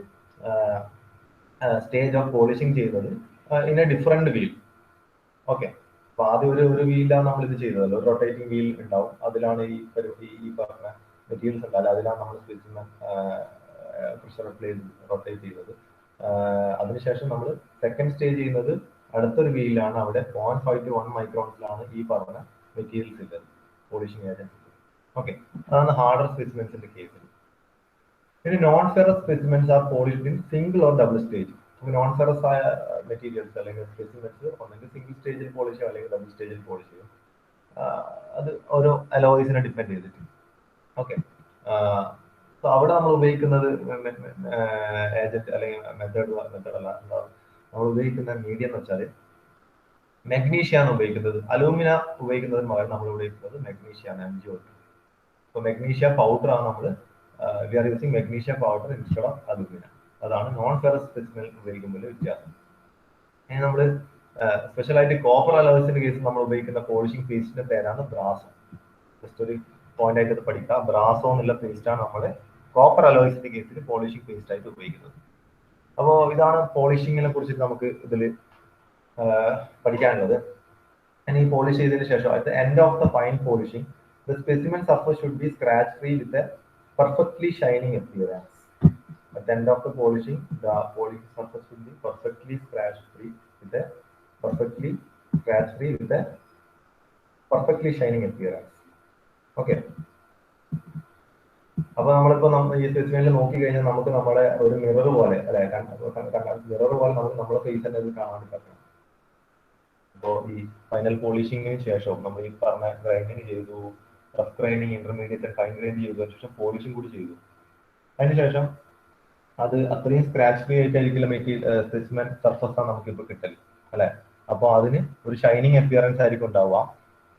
സ്റ്റേജ് ഓഫ് പോളിഷിംഗ് ചെയ്യുന്നത് in a different wheel. Okay, അപ്പൊ ആദ്യം ഒരു വീലാണ് നമ്മൾ ഇത് ചെയ്തത്. ഒരു റൊട്ടേറ്റിംഗ് വീൽ ഉണ്ടാവും, അതിലാണ് ഈ പറഞ്ഞ മെറ്റീരിയൽസ് ഉണ്ടാവില്ല, അതിലാണ് നമ്മൾ സ്പെസിമെൻ പ്രഷർ അപ്ലൈ റൊട്ടേറ്റ് ചെയ്തത്. അതിനുശേഷം നമ്മൾ സെക്കൻഡ് സ്റ്റേജ് ചെയ്യുന്നത് അടുത്തൊരു വീലിലാണ്, അവിടെ 0.5 to 1 മൈക്രോൺസിലാണ് ഈ പറഞ്ഞ മെറ്റീരിയൽസ് ഉള്ളത്, പോളിഷിംഗ് ഏജൻസ്. ഓക്കെ, അതാണ് ഹാർഡർ സ്പെസിമെൻസിന്റെ കേസിൽ. ഇനി non ferrous specimens are polished in single or double stage. Non ferrous ആയ മെറ്റീരിയൽസ് അല്ലെങ്കിൽ സ്പെസിമെൻസ് ഒന്നെങ്കിൽ സിംഗിൾ സ്റ്റേജിൽ പോളിഷ് ചെയ്യും അല്ലെങ്കിൽ ഡബിൾ സ്റ്റേജിൽ പോളിഷ് ചെയ്യും. അത് ഓരോ അലോയ്സിനെ ഡിപ്പെൻഡ് ചെയ്തിട്ട്. ഓക്കെ, സോ അവിടെ നമ്മൾ ഉപയോഗിക്കുന്നത് ഏജന്റ് അല്ലെങ്കിൽ മെത്തേഡ് അല്ല, നമ്മൾ ഉപയോഗിക്കുന്ന മീഡിയം എന്ന് വെച്ചാൽ മെഗ്നീഷ്യാണ് ഉപയോഗിക്കുന്നത്. അലൂമിന ഉപയോഗിക്കുന്നതിന് പകരം നമ്മൾ ഉപയോഗിക്കുന്നത് മെഗ്നീഷ്യാണ്, MgO2. സോ മെഗ്നീഷ്യ പൗഡർ ആണ് നമ്മൾ we are using magnesia powder instead of alumina. അതാണ് നോൺ ഫെറസ് സ്പെസിമെൻ ഉപയോഗിക്കുമ്പോൾ വ്യത്യാസം. ഇനി നമ്മൾ സ്പെഷ്യലായിട്ട് കോപ്പർ അലോയ്സിന്റെ കേസിൽ നമ്മൾ ഉപയോഗിക്കുന്ന പോളിഷിംഗ് പേസ്റ്റിന്റെ പേരാണ് ബ്രാസോ. ജസ്റ്റ് ഒരു പോയിന്റ് ആയിട്ട് പഠിക്കുക, ബ്രാസോ എന്നുള്ള പേസ്റ്റാണ് നമ്മുടെ കോപ്പർ അലോയ്സിന്റെ കേസിൽ പോളിഷിംഗ് പേസ്റ്റ് ആയിട്ട് ഉപയോഗിക്കുന്നത്. അപ്പോൾ ഇതാണ് പോളിഷിങ്ങിനെ കുറിച്ചിട്ട് നമുക്ക് ഇതിൽ പഠിക്കാനുള്ളത്. ഇനി പോളിഷ് ചെയ്തതിന് ശേഷം at the end of the fine polishing the specimen surface should be scratch free with a perfectly shining appearance. At the end of the polishing, the polishing surface should be perfectly scratch free with a perfectly shining appearance. Okay. അപ്പൊ നമ്മളിപ്പോ ഈ സ്പെസിമെനിൽ നോക്കി കഴിഞ്ഞാൽ നമുക്ക് നമ്മുടെ ഒരു mirror പോലെ അല്ലെ, മിറർ പോലെ നമുക്ക് നമ്മുടെ ഫേസ് തന്നെ ഇത് കാണാൻ പറ്റണം. അപ്പോ ഈ ഫൈനൽ പോളിഷിങ്ങിന് ശേഷം നമ്മൾ ഈ പറഞ്ഞ ഗ്രൈൻഡിങ് ചെയ്തു, rough grinding, intermediate, fine grind ചെയ്തു, അതിനുശേഷം പോളിഷിംഗ് കൂടി ചെയ്തു. അതിനുശേഷം അത് അത്രയും സ്ക്രാച്ച് ഫ്രീ ആയിട്ടായിരിക്കില്ല സ്പെസിമെൻ സർഫസ് ആണ് നമുക്കിപ്പോൾ കിട്ടൽ അല്ലെ. അപ്പോൾ അതിന് ഒരു ഷൈനിങ് അപ്പിയറൻസ് ആയിരിക്കും ഉണ്ടാവുക.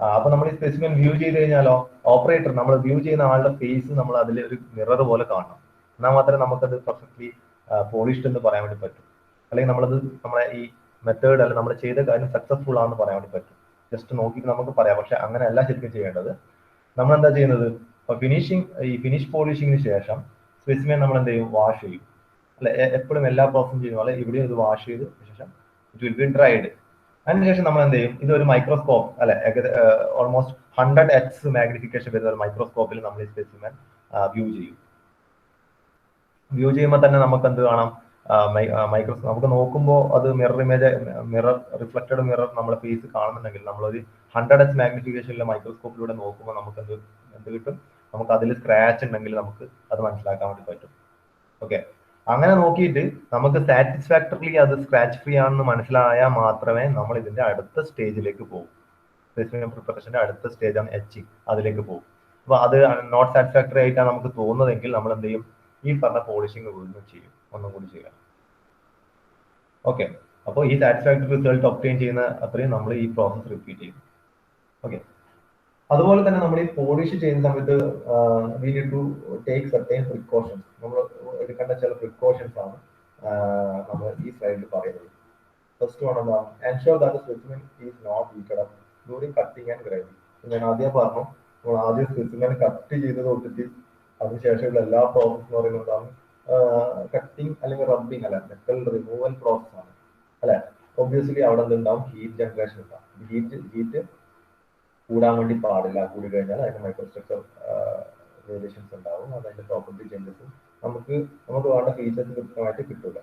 അപ്പൊ നമ്മൾ ഈ സ്പെസിമെൻ വ്യൂ ചെയ്ത് കഴിഞ്ഞാലോ ഓപ്പറേറ്റർ നമ്മൾ വ്യൂ ചെയ്യുന്ന ആളുടെ ഫേസ് നമ്മൾ അതിൽ ഒരു മിറർ പോലെ കാണണം. എന്നാൽ മാത്രമേ നമുക്കത് പെർഫെക്റ്റ്ലി പോളിഷ്ഡ് എന്ന് പറയാൻ വേണ്ടി പറ്റും. അല്ലെങ്കിൽ നമ്മളത് നമ്മളെ ഈ മെത്തേഡ് അല്ല നമ്മൾ ചെയ്ത കാര്യം സക്സസ്ഫുൾ ആണെന്ന് പറയാൻ വേണ്ടി പറ്റും. ജസ്റ്റ് നോക്കിയിട്ട് നമുക്ക് പറയാം. പക്ഷെ അങ്ങനെയല്ല ശരിക്കും ചെയ്യേണ്ടത്. നമ്മൾ എന്താ ചെയ്യുന്നത്, ഈ ഫിനിഷ് പോളിഷിങ്ങിന് ശേഷം സ്പെസിമെൻ നമ്മൾ എന്ത് ചെയ്യും, വാഷ് ചെയ്യും. അല്ലെ, എപ്പോഴും എല്ലാ പ്രോസസ്സും ചെയ്യുന്ന പോലെ ഇവിടെ ഇത് വാഷ് ചെയ്ത് ശേഷം ഇറ്റ് വിൽ ബി ഡ്രൈഡ്. അതിനുശേഷം നമ്മൾ എന്ത് ചെയ്യും, ഇതൊരു മൈക്രോസ്കോപ്പ് അല്ലെ, ഓൾമോസ്റ്റ് 100x മാഗ്നിഫിക്കേഷൻ വരുന്ന ഒരു മൈക്രോസ്കോപ്പിൽ നമ്മൾ ഈ സ്പെസിമെൻ വ്യൂ ചെയ്യും. വ്യൂ ചെയ്യുമ്പോൾ തന്നെ നമുക്ക് എന്ത് കാണാം, മൈക്രോസ്കോപ്പ് നമുക്ക് നോക്കുമ്പോൾ അത് മിറർ റിഫ്ലക്റ്റഡ് മിറർ നമ്മളെ ഫേസ് കാണുന്നുണ്ടെങ്കിൽ നമ്മളൊരു 100x മാഗ്നിഫിക്കേഷനിലെ മൈക്രോസ്കോപ്പിലൂടെ നോക്കുമ്പോൾ നമുക്ക് എന്ത് കിട്ടും, നമുക്ക് അതിൽ സ്ക്രാച്ച് ഉണ്ടെങ്കിൽ നമുക്ക് അത് മനസ്സിലാക്കാൻ വേണ്ടി പറ്റും. ഓക്കെ, അങ്ങനെ നോക്കിയിട്ട് നമുക്ക് സാറ്റിസ്ഫാക്ടറിലി അത് സ്ക്രാച്ച് ഫ്രീ ആണെന്ന് മനസ്സിലായാൽ മാത്രമേ നമ്മൾ ഇതിന്റെ അടുത്ത സ്റ്റേജിലേക്ക് പോകും. സ്പെസിമെൻ പ്രിപ്പറേഷന്റെ അടുത്ത സ്റ്റേജാണ് എച്ചിങ്, അതിലേക്ക് പോകും. അപ്പൊ അത് നോട്ട് സാറ്റിസ്ഫാക്ടറി ആയിട്ടാണ് നമുക്ക് തോന്നുന്നതെങ്കിൽ നമ്മൾ എന്ത് ചെയ്യും, ഈ പറഞ്ഞ പോളിഷിങ് വീണ്ടും ചെയ്യും, ഒന്നും കൂടി ചെയ്യാം. ഓക്കെ, അപ്പോൾ ഈ സാറ്റിസ്ഫാക്ടറി റിസൾട്ട് ഒബ്റ്റെയിൻ ചെയ്യുന്ന അത്രയും നമ്മൾ ഈ പ്രോസസ് റിപ്പീറ്റ് ചെയ്യും. ഓക്കെ, അതുപോലെ തന്നെ നമ്മൾ ഈ പോളിഷ് ചെയ്യുന്ന സമയത്ത് we need to take certain precautions. നമ്മൾ എടുക്കേണ്ട ചില പ്രിക്കോഷൻസ് ആണ് നമ്മൾ ഈ സ്ലൈഡിൽ പറയുന്നത്. ഫസ്റ്റ് വൺ എന്താണ്, ensure that the specimen is not heated up during cutting and grinding. ഞാൻ ആദ്യം പറഞ്ഞു, നമ്മൾ ആദ്യം സ്പെസിമെൻ കട്ട് ചെയ്ത് തൊട്ടിട്ട് അതിനുശേഷമുള്ള എല്ലാ പ്രോസസ് എന്ന് പറയുന്നതാണ് കട്ടിങ് അല്ലെങ്കിൽ റബ്ബിങ് അല്ല, മെറ്റൽ റിമൂവൽ പ്രോസസ് ആണ് അല്ലെ. ഒബ്വിയസ്ലി അവിടെ എന്തുണ്ടാവും, ഹീറ്റ് ജനറേഷൻ ഉണ്ടാവും. ഹീറ്റ് കൂടാൻ വേണ്ടി പാടില്ല. കൂടി കഴിഞ്ഞാൽ അതിന്റെ മൈക്രോസ്ട്രക്ചർ വേരിയേഷൻസ് ഉണ്ടാവും, അതിന്റെ പ്രോപ്പർട്ടി ചേഞ്ചസും നമുക്ക് വേണ്ട ഫീച്ചേഴ്സ് കൃത്യമായിട്ട് കിട്ടില്ല.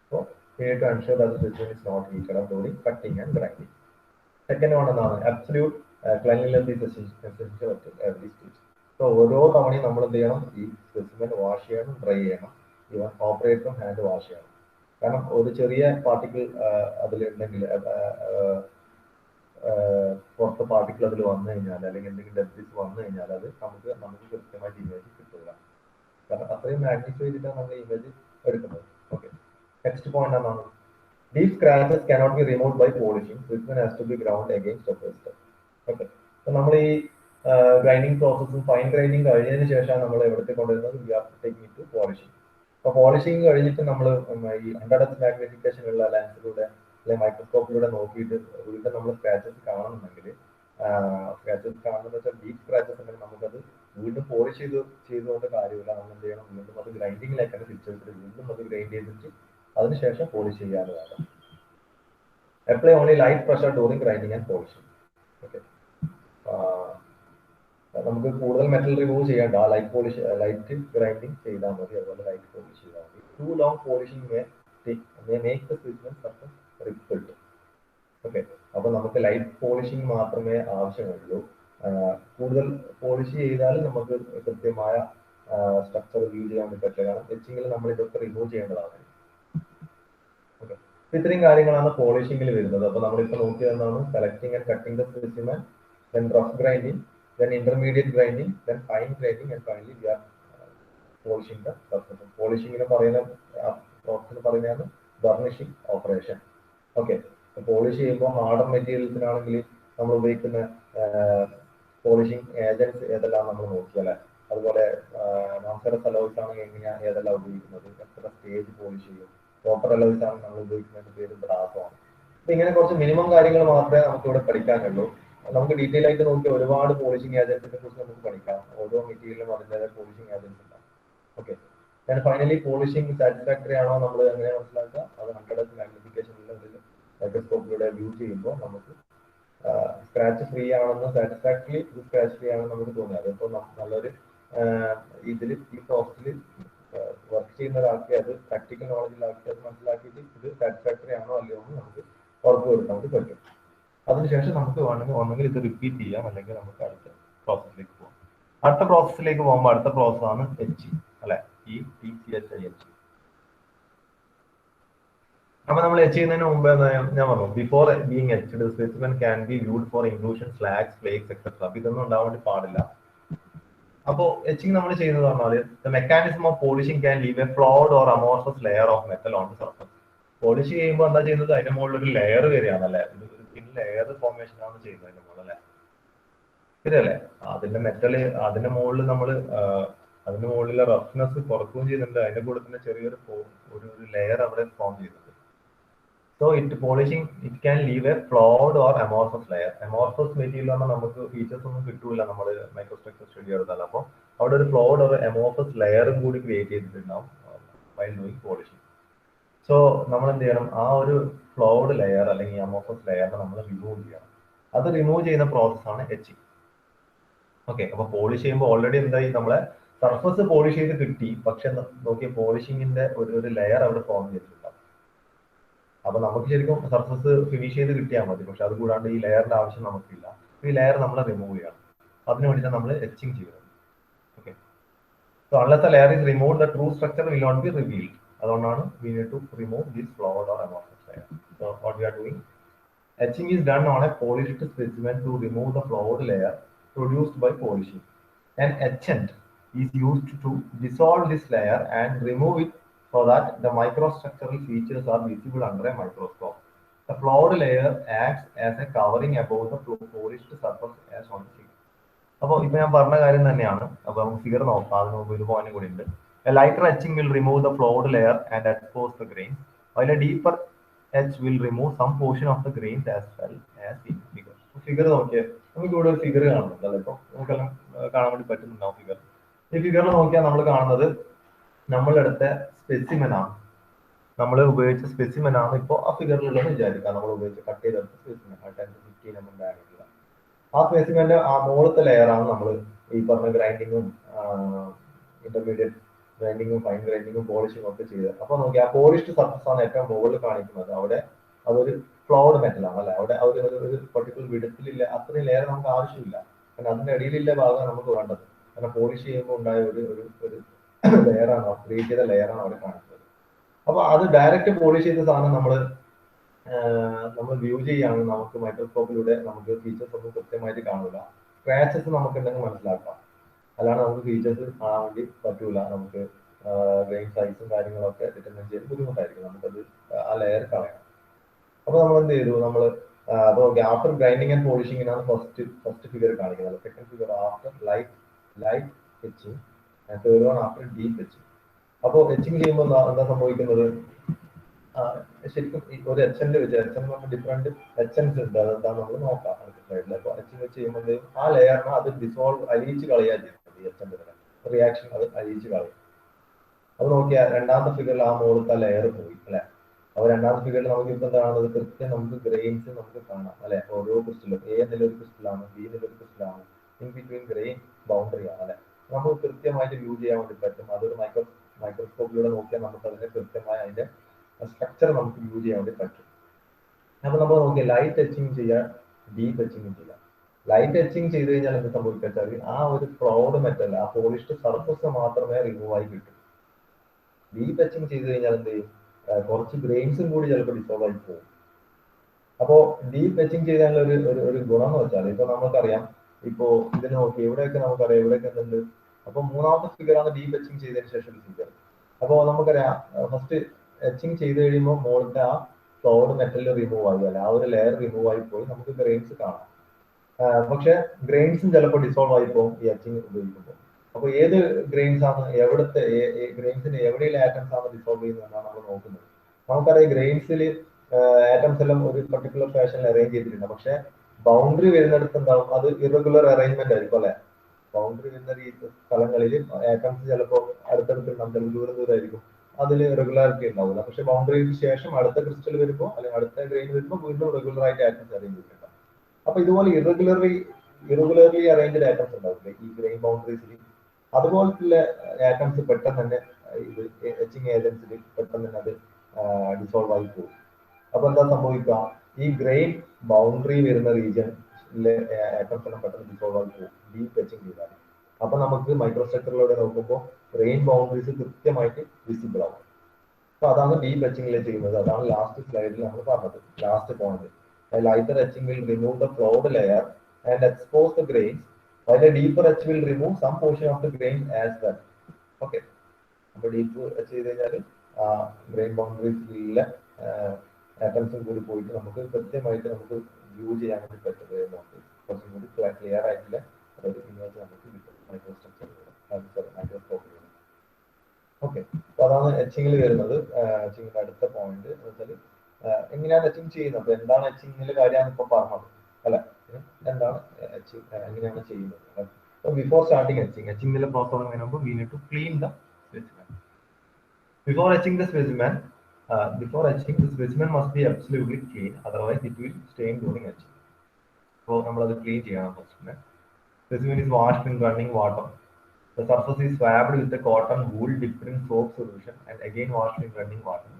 അപ്പോൾ to ensure that the specimen is not heated up during cutting and grinding. Second one എന്താണ്, absolute cleanliness is essential at every stage. So ഓരോ തവണയും നമ്മൾ എന്ത് ചെയ്യണം, ഈ സ്പെസിമെൻ വാഷ് ചെയ്യണം, ഡ്രൈ ചെയ്യണം, ഈവൻ ഓപ്പറേറ്ററും ഹാൻഡ് വാഷ് ചെയ്യണം. കാരണം ഒരു ചെറിയ പാർട്ടിക്കിൾ അതിലുണ്ടെങ്കിൽ പുറത്ത് പാർട്ടിക്കിൾ അതിൽ വന്നു കഴിഞ്ഞാൽ അല്ലെങ്കിൽ എന്തെങ്കിലും ഡെബ്രിസ് വന്നു കഴിഞ്ഞാൽ അത് നമുക്ക് കൃത്യമായിട്ട് ഇമേജ് കിട്ടില്ല. കാരണം അത്രയും മാഗ്നിഫൈ ചെയ്തിട്ടാണ് നമ്മൾ ഇമേജ് എടുക്കുന്നത്. ഓക്കെ, നെക്സ്റ്റ് പോയിന്റ് എന്താണ്, deep scratches cannot be removed by polishing. Specimen has to be ground again step by step. Okay, അപ്പൊ നമ്മൾ ഈ ഗ്രൈൻഡിങ് പ്രോസസ്സും ഫൈൻ ഗ്രൈൻഡിങ് കഴിഞ്ഞതിന് ശേഷമാണ് നമ്മൾ എവിടത്തെ കൊണ്ടുവരുന്നത്, we are taking to polishing. അപ്പൊ പോളിഷിംഗ് കഴിഞ്ഞിട്ട് നമ്മൾ ഈ 100x മാഗ്നിഫിക്കേഷൻ ഉള്ള ലെൻസിലൂടെ അല്ലെങ്കിൽ മൈക്രോസ്കോപ്പിലൂടെ നോക്കിയിട്ട് വീണ്ടും നമ്മൾ സ്ക്രാച്ചസ് കാണുന്നുണ്ടെങ്കിൽ, സ്ക്രാച്ചസ് കാണുന്നത് വെച്ചാൽ ഡീപ് സ്ക്രാച്ചസ് ഉണ്ടെങ്കിൽ നമുക്കത് വീണ്ടും പോളിഷ് ചെയ്തുകൊണ്ട് കാര്യമില്ല. നമ്മൾ എന്ത് ചെയ്യണം, വീണ്ടും അത് ഗ്രൈൻഡിങ്ങിലേക്കാണ് തിരിച്ചെടുത്തിട്ട് വീണ്ടും അത് ഗ്രൈൻഡ് ചെയ്തിട്ട് അതിനുശേഷം പോളിഷ് ചെയ്യാനുള്ളതാണ്. Apply only light pressure during grinding and polishing. Okay, നമുക്ക് കൂടുതൽ മെറ്റൽ റിമൂവ് ചെയ്യേണ്ട, ലൈറ്റ് ഗ്രൈൻഡിങ് ചെയ്താൽ മതി, അതുപോലെ ലൈറ്റ് പോളിഷ് ചെയ്താൽ മതി. Too long polishing may make the specimen surface rippled. Okay, അപ്പൊ നമുക്ക് ലൈറ്റ് പോളിഷിംഗ് മാത്രമേ ആവശ്യമുള്ളൂ. കൂടുതൽ പോളിഷ് ചെയ്താൽ നമുക്ക് കൃത്യമായ സ്ട്രക്ചർ വ്യൂ ചെയ്യാൻ വേണ്ടി പറ്റില്ല. കാരണം എച്ചിങ്ങിൽ നമ്മൾ ഇതൊക്കെ റിമൂവ് ചെയ്യേണ്ടതാണ്. ഓക്കെ, ഇത്രയും കാര്യങ്ങളാണ് പോളിഷിംഗിൽ വരുന്നത്. അപ്പൊ നമ്മളിപ്പോ നോക്കിയതെന്നാണ് selecting and cutting the specimen, then rough grinding, then intermediate grinding, then fine grinding, and finally we are polishing the surface. Polishing in പറയുന്നതാണ് ബർണിഷിംഗ് ഓപ്പറേഷൻ. ഓക്കെ, പോളിഷ് ചെയ്യുമ്പോൾ ഹാർഡർ മെറ്റീരിയൽസിനാണെങ്കിൽ നമ്മൾ ഉപയോഗിക്കുന്ന പോളിഷിംഗ് ഏജൻസ് ഏതെല്ലാം നമ്മൾ നോക്കിയല്ലേ. അതുപോലെ നോൺ ഫെറസ് അലോയ്സ് ആണെങ്കിൽ എങ്ങനെയാണ് ഏതെല്ലാം ഉപയോഗിക്കുന്നത്, എത്ര സ്റ്റേജ് പോളിഷ് ചെയ്യും. കോപ്പർ അലോയ്സ് ആണ് നമ്മൾ ഉപയോഗിക്കുന്നതിന്റെ പേര് ബ്രാസോ. അപ്പൊ ഇങ്ങനെ കുറച്ച് മിനിമം കാര്യങ്ങൾ മാത്രമേ നമുക്ക് ഇവിടെ പഠിക്കാനുള്ളൂ. നമുക്ക് ഡീറ്റെയിൽ ആയിട്ട് നോക്കി ഒരുപാട് പോളിഷിംഗ് ഏജൻസിനെ കുറിച്ച് നമുക്ക് പഠിക്കാം. ഓരോ മെറ്റീരിയലും അതിൻ്റെതായ പോളിഷിംഗ് ഏജൻസ് ഉണ്ടാവും. ഓക്കെ, ഫൈനലി പോളിഷിംഗ് സാറ്റിസ്ഫാക്ടറി ആണോ നമ്മൾ എങ്ങനെ മനസ്സിലാക്കുക, അത് 100x മാഗ്നിഫിക്കേഷനിൽ മൈക്രോസ്കോപ്പിലൂടെ വ്യൂ ചെയ്യുമ്പോൾ നമുക്ക് സ്ക്രാച്ച് ഫ്രീ ആണെന്ന് സാറ്റിസ്ഫാക്ടറി സ്ക്രാച്ച് ഫ്രീ ആണെന്ന് നമുക്ക് തോന്നിയത്. അപ്പോൾ നല്ലൊരു ഇതിൽ ഈ പ്രോസസ്സിൽ വർക്ക് ചെയ്യുന്ന ഒരാൾക്ക് അത് പ്രാക്ടിക്കൽ നോളജിലാക്കി അത് മനസ്സിലാക്കിയിട്ട് ഇത് സാറ്റിസ്ഫാക്ടറി ആണോ അല്ലയോ എന്ന് നമുക്ക് ഉറപ്പ് വരുത്താൻ വേണ്ടി പറ്റും. അതിനുശേഷം നമുക്ക് ഒന്നെങ്കിൽ ഇത് റിപ്പീറ്റ് ചെയ്യാം, അല്ലെങ്കിൽ നമുക്ക് അടുത്ത പ്രോസസ്സിലേക്ക് പോകാം. അടുത്ത പ്രോസസ്സിലേക്ക് പോകുമ്പോൾ അടുത്ത പ്രോസസ്സാണ് എച്ചിങ് അല്ലെ, ECHIH. അപ്പൊ നമ്മൾ എച്ച് ചെയ്യുന്നതിന് മുമ്പ് ഞാൻ പറഞ്ഞു, before being etched specimen can be viewed for inclusion slags, flakes etcetera. അപ്പൊ ഇതൊന്നും ഉണ്ടാവാൻ വേണ്ടി പാടില്ല. അപ്പോൾ എച്ചിങ് നമ്മൾ ചെയ്യുന്നത് പറഞ്ഞാൽ the mechanism of polishing can leave A flawed or amorphous layer of metal on the surface. Polish ചെയ്യുമ്പോൾ എന്താ ചെയ്യുന്നത്, അതിന്റെ മുകളിൽ ഒരു ലെയർ വരികയാണ് അല്ലെ, ലെയർ ഫോർമേഷൻ ആണ് ചെയ്യുന്നത് അതിന്റെ മുകളിൽ അല്ലെ. ശരിയല്ലേ? അതിന്റെ മെറ്റല് അതിന്റെ മുകളിൽ നമ്മൾ അതിന്റെ മുകളിലെ റഫ്നെസ് കുറക്കുകയും ചെയ്യുന്നുണ്ട്. അതിന്റെ കൂടെ തന്നെ ചെറിയൊരു ഒരു ലെയർ അവിടെ ഫോം ചെയ്യുന്നുണ്ട്. So polishing it can leave A flawed or amorphous layer. Amorphous material ആകുമ്പോൾ നമുക്ക് ഫീച്ചേഴ്സ് ഒന്നും കിട്ടൂല നമ്മൾ മൈക്രോസ്ട്രക്ചർ സ്റ്റഡി എടുത്താൽ. അപ്പോൾ അവിടെ ഒരു ഫ്ലോഡ് ഒരു അമോർഫസ് ലെയറും കൂടി ക്രിയേറ്റ് ചെയ്തിട്ടുണ്ടാവും വൈൽ ഡൂയിങ് പോളിഷിംഗ്. സോ നമ്മൾ എന്ത് ചെയ്യണം, ആ ഒരു ഫ്ലോഡ് ലെയർ അല്ലെങ്കിൽ അമോർഫസ് ലെയർ നമ്മൾ റിമൂവ് ചെയ്യണം. അത് റിമൂവ് ചെയ്യുന്ന പ്രോസസ്സാണ് എച്ചിങ്. ഓക്കെ, അപ്പൊ പോളിഷ് ചെയ്യുമ്പോൾ ഓൾറെഡി എന്തായി, നമ്മളെ സർഫസ് പോളിഷ് ചെയ്ത് കിട്ടി, പക്ഷെ നോക്കിയ പോളിഷിങ്ങിന്റെ ഒരു ലെയർ അവിടെ ഫോം ചെയ്തിട്ടുണ്ടാവും. അപ്പൊ നമുക്ക് ശരിക്കും സർഫസ് ഫിനിഷ് ചെയ്ത് കിട്ടിയാൽ മതി, പക്ഷെ അത് കൂടാണ്ട് ഈ ലെയറിന്റെ ആവശ്യം നമുക്കില്ല. ഈ ലെയർ നമ്മൾ റിമൂവ് ചെയ്യണം. അതിന് വേണ്ടിയിട്ട് നമ്മൾ എച്ചിങ് ചെയ്യുന്നത്. Okay, so unless the layer is remove the true structure will not be revealed. അതുകൊണ്ടാണ് we need to remove this flawed or amorphous layer. So what we are doing, etching is done on a polished specimen to remove the flawed layer produced by polishing. An etchant is used to dissolve this layer and remove it so that the microstructural features are visible under a microscope. The flawed layer acts as a covering above the polished surface as on the figure. അപ്പോൾ ഇപ്പൊ ഞാൻ പറഞ്ഞ കാര്യം തന്നെയാണ്. അപ്പൊ നമുക്ക് figure നോക്കാം. അതിന് മുമ്പ് ഒരു പോയിന്റ് കൂടി ഉണ്ട്. A lighter etching will remove the flawed layer and expose the grain, while a deeper etch will remove some portion of the grains as well as in figure. Figure നോക്കിയാൽ നമുക്ക് ഇവിടെ ഒരു ഫിഗർ കാണുന്നുണ്ട് അല്ലെ? ഇപ്പൊ നമുക്കെല്ലാം കാണാൻ വേണ്ടി പറ്റുന്നുണ്ടാവും ഫിഗർ. ഈ ഫിഗറിൽ നോക്കിയാൽ നമ്മൾ കാണുന്നത് നമ്മളെടുത്ത സ്പെസിമെൻ ആണ്. നമ്മൾ ഉപയോഗിച്ച സ്പെസിമെൻ ആണ് ഇപ്പോൾ ആ ഫിഗറിലുള്ളത് വിചാരിക്കാം. നമ്മൾ ഉപയോഗിച്ച് കട്ട് ചെയ്തെടുത്ത സ്പെസിമെൻ 10 to 15 mm ഡയമീറ്ററിൽ. ആ സ്പെസിമെന്റെ ആ മുകളിലത്തെ ലെയർ ആണ് നമ്മൾ ഈ പറഞ്ഞ ഗ്രൈൻഡിങ്ങും ഇന്റർമീഡിയറ്റ് ഗ്രൈൻഡിങ്ങും ഫൈൻ ഗ്രൈൻഡിങ്ങും പോളിഷിങ്ങും ഒക്കെ ചെയ്തത്. അപ്പൊ നോക്കി, ആ പോളിഷ്ഡ് സർഫസ് ആണ് ഏറ്റവും മുകളിൽ കാണിക്കുന്നത്. അവിടെ അതൊരു ഫ്ലോഡ് മെറ്റൽ ആണ് അല്ലെ? അവിടെ ഒരു പർട്ടിക്കുലർ വിധത്തിലില്ല, അത്രയും ലെയർ നമുക്ക് ആവശ്യമില്ല. കാരണം അതിന്റെ അടിയിലുള്ള ഭാഗം നമുക്ക് വേണ്ടത്. കാരണം പോളിഷ് ചെയ്യുമ്പോൾ ഉണ്ടായ ഒരു ലെയറാണ്, ക്രിയേറ്റ് ചെയ്ത ലെയറാണ് അവിടെ കാണിക്കുന്നത്. അപ്പൊ അത് ഡയറക്റ്റ് പോളിഷ് ചെയ്ത സാധനം നമ്മൾ വ്യൂ ചെയ്യുകയാണെങ്കിൽ നമുക്ക് മൈക്രോസ്കോപ്പിലൂടെ നമുക്ക് ഫീച്ചേഴ്സ് ഒന്നും കൃത്യമായിട്ട് കാണൂല. സ്ക്രാച്ചസ് നമുക്ക് ഉണ്ടെങ്കിൽ മനസ്സിലാക്കാം, അല്ലാണ്ട് നമുക്ക് ഫീച്ചേഴ്സ് കാണാൻ വേണ്ടി പറ്റൂല. നമുക്ക് ഗ്രെയിൻ സൈസും കാര്യങ്ങളൊക്കെ ഡിറ്റർമിൻ ചെയ്ത് ബുദ്ധിമുട്ടായിരിക്കും. നമുക്കത് ആ ലെയർ കളയണം. അപ്പൊ നമ്മൾ എന്ത് ചെയ്തു, നമ്മൾ അപ്പോൾ ആഫ്റ്റർ ഗ്രൈൻഡിങ് ആൻഡ് പോളിഷിങ്ങിനാണ് ഫസ്റ്റ് ഫിഗർ കാണിക്കുന്നത്. Second figure after light etching and third one after deep etching. അപ്പോൾ എച്ചിങ് ചെയ്യുമ്പോൾ എന്താ സംഭവിക്കുന്നത്, ശരിക്കും ഒരു എച്ചന്റ് വെച്ച് ഡിഫറെന്റ് എച്ചൻസ് ഉണ്ട്. അതെന്താ നമ്മൾ നോക്കാം അടുത്ത സ്ലൈഡിൽ. അപ്പോൾ എച്ചിങ് വെച്ച് ചെയ്യുമ്പോൾ ആ ലെയറിനെ അത് ഡിസോൾവ് അലിയിച്ച് കളയാൻ ചെയ്യുന്നത്. ഈ എച്ചന്റ് റിയാക്ഷൻ അത് അലിയിച്ച് കളയും. അത് നോക്കിയാൽ രണ്ടാമത്തെ ഫിഗറിൽ ആ മുകളിലത്തെ ലെയർ പോയി അല്ലെ? അപ്പൊ രണ്ടാമത്തെ ഫിഗറിൽ നമുക്ക് ഇപ്പൊ എന്താണത്, കൃത്യം നമുക്ക് ഗ്രെയിൻസ് നമുക്ക് കാണാം അല്ലെ? ഓരോ ക്രിസ്റ്റലും എ എന്നൊരു ക്രിസ്റ്റലാണ്, ബി എന്നൊരു ക്രിസ്റ്റലാണ്, ഇൻ ബിറ്റ്വീൻ ഗ്രെയിൻ ബൗണ്ടറി ആണ് അല്ലെ? നമുക്ക് കൃത്യമായിട്ട് വ്യൂ ചെയ്യാൻ വേണ്ടി പറ്റും. അതൊരു മൈക്രോസ്കോപ്പിലൂടെ നോക്കിയാൽ നമുക്ക് അതിനെ കൃത്യമായി അതിന്റെ സ്ട്രക്ചർ നമുക്ക് വ്യൂ ചെയ്യാൻ വേണ്ടി പറ്റും. അപ്പൊ നമ്മൾ നോക്കിയാൽ ലൈറ്റ് എച്ചിങ് ചെയ്യാൻ, ഡീപ്പ് എച്ചിങ് ചെയ്യാം. ലൈറ്റ് എച്ചിങ് ചെയ്ത് കഴിഞ്ഞാൽ എന്ത് സംഭവിച്ചാൽ ആ ഒരു ഫ്ലോഡ് മെറ്റൽ, ആ പോളിഷ്ഡ് സർഫസ് മാത്രമേ റിമൂവ് ആയി കിട്ടും. ഡീപ്പ് എച്ചിങ് ചെയ്ത് കഴിഞ്ഞാൽ എന്ത് ചെയ്യും, കുറച്ച് ഗ്രെയിൻസും കൂടി ചിലപ്പോൾ ഡിസോൾവ് ആയി പോകും. അപ്പോ ഡീപ്പ് എച്ചിങ് ചെയ്താലുള്ള ഒരു ഗുണം എന്ന് വെച്ചാൽ, ഇപ്പൊ നമുക്കറിയാം, ഇപ്പോ ഇതിന് നോക്കി എവിടെയൊക്കെ നമുക്കറിയാം എവിടെയൊക്കെ എന്തുണ്ട്. അപ്പൊ മൂന്നാമത്തെ ഫിഗറാണ് ഡീപ്പ് എച്ചിങ് ചെയ്തതിന് ശേഷം ഒരു ഫിഗർ. അപ്പോൾ നമുക്കറിയാം ഫസ്റ്റ് എച്ചിങ് ചെയ്ത് കഴിയുമ്പോൾ മുകളിലത്തെ ആ ഫ്ലോഡ് മെറ്റൽ റിമൂവ് ആയി അല്ലെ? ആ ഒരു ലെയർ റിമൂവ് ആയി പോയി നമുക്ക് ഗ്രെയിൻസ് കാണാം. പക്ഷെ ഗ്രെയിൻസും ചിലപ്പോൾ ഡിസോൾവ് ആയി പോകും ഈ എച്ചിങ് ഉപയോഗിക്കുമ്പോൾ. അപ്പൊ ഏത് ഗ്രെയിൻസ് ആണ്, എവിടുത്തെ ഗ്രെയിൻസിന് എവിടെയുള്ള ആറ്റംസ് ആണ് ഡിസോൾവ് ചെയ്യുന്നതെന്നാണ് നമ്മൾ നോക്കുന്നത്. നമുക്കറിയാം ഗ്രെയിൻസിൽ ആറ്റംസ് എല്ലാം ഒരു പർട്ടിക്കുലർ ഫാഷനിൽ അറേഞ്ച് ചെയ്തിട്ടുണ്ട്. പക്ഷെ ബൗണ്ടറി വരുന്നിടത്ത് എന്താവും, അത് ഇറഗുലർ അറേഞ്ച്മെന്റ് ആയിരിക്കും അല്ലെ? ബൗണ്ടറി വരുന്ന സ്ഥലങ്ങളിൽ ആറ്റംസ് ചിലപ്പോൾ അടുത്തടുത്തുണ്ടാവും, ചിലപ്പോൾ ദൂരമായിരിക്കും. അതിൽ റെഗുലാരിറ്റി ഉണ്ടാവില്ല. പക്ഷെ ബൗണ്ടറിക്ക് ശേഷം അടുത്ത ക്രിസ്റ്റൽ വരുമ്പോൾ അല്ലെങ്കിൽ അടുത്ത ഗ്രെയിൻ വരുമ്പോൾ വീണ്ടും റെഗുലർ ആയിട്ട് ആറ്റംസ് അറേഞ്ച് ചെയ്തിട്ടുണ്ടാവും. അപ്പൊ ഇതുപോലെ ഇറഗുലർലി അറേഞ്ച്ഡ് ആറ്റംസ് ഉണ്ടാവില്ലേ ഈ ഗ്രെയിൻ ബൗണ്ടറീസിൽ? അതുപോലത്തുള്ള ആറ്റംസ് പെട്ടെന്ന് തന്നെ ഇത് എച്ചിങ് ഏജൻസിൽ പെട്ടെന്ന് തന്നെ അത് ഡിസോൾവ് ആയി പോകും. അപ്പൊ എന്താ സംഭവിക്കുക, ഈ ഗ്രെയിൻ ബൗണ്ടറി വരുന്ന റീജിയനിലെ ആറ്റംസ് എല്ലാം പെട്ടെന്ന് ഡിസോൾവ് ആയി പോകും ഡീപ്പ് എച്ചിങ് ചെയ്താൽ. അപ്പൊ നമുക്ക് മൈക്രോസ്ട്രക്ചറിലൂടെ നോക്കുമ്പോൾ ഗ്രെയിൻ ബൗണ്ടറീസ് കൃത്യമായിട്ട് വിസിബിൾ ആവും. അപ്പൊ അതാണ് ഡീപ്പ് എച്ചിങ്ങിൽ ചെയ്യുന്നത്. അതാണ് ലാസ്റ്റ് സ്ലൈഡിൽ നമ്മൾ പറഞ്ഞത്, last point. Lighter etching will remove the flawed layer and expose the grains, while a deeper etch will remove some portion of the grain as well. Okay, അപ്പോൾ ഡീപ്പ് എച്ച് ചെയ്ത് കഴിഞ്ഞാൽ grain ബൗണ്ടറീസിലുള്ള ആറ്റംസും കൂടി പോയിട്ട് നമുക്ക് കൃത്യമായിട്ട് നമുക്ക് വ്യൂ ചെയ്യാൻ വേണ്ടി പറ്റുന്നത്. കുറച്ചും കൂടി ക്ലിയർ ആയിട്ടുള്ള ഒരു ഇമേജ് നമുക്ക് കിട്ടും മൈക്രോസ്കോപ്പിൽ. ഓക്കെ, അപ്പൊ അതാണ് എച്ചിങ്ങിൽ വരുന്നത്. എച്ചിങ്ങിന്റെ അടുത്ത പോയിന്റ് എന്ന് വെച്ചാൽ എങ്ങനെയാണ് എച്ചിങ് ചെയ്യുന്നത്, അപ്പൊ എന്താണ് എച്ചിങ്ങിന്റെ കാര്യമാണ് ഇപ്പൊ പറഞ്ഞത് അല്ലെ, എന്താണ് എച്ചിങ് എങ്ങനെയാണ് ചെയ്യുന്നത്. So before starting etching the process തുടങ്ങുന്നതിന് we need to clean the specimen. Before etching the specimen, the specimen must be absolutely clean, otherwise it will stain during etching. So നമ്മളത് ക്ലീൻ ചെയ്യണം first. Specimen is washed in running water. The surface is swabbed with a cotton wool dipped in soap solution and again washed in running water.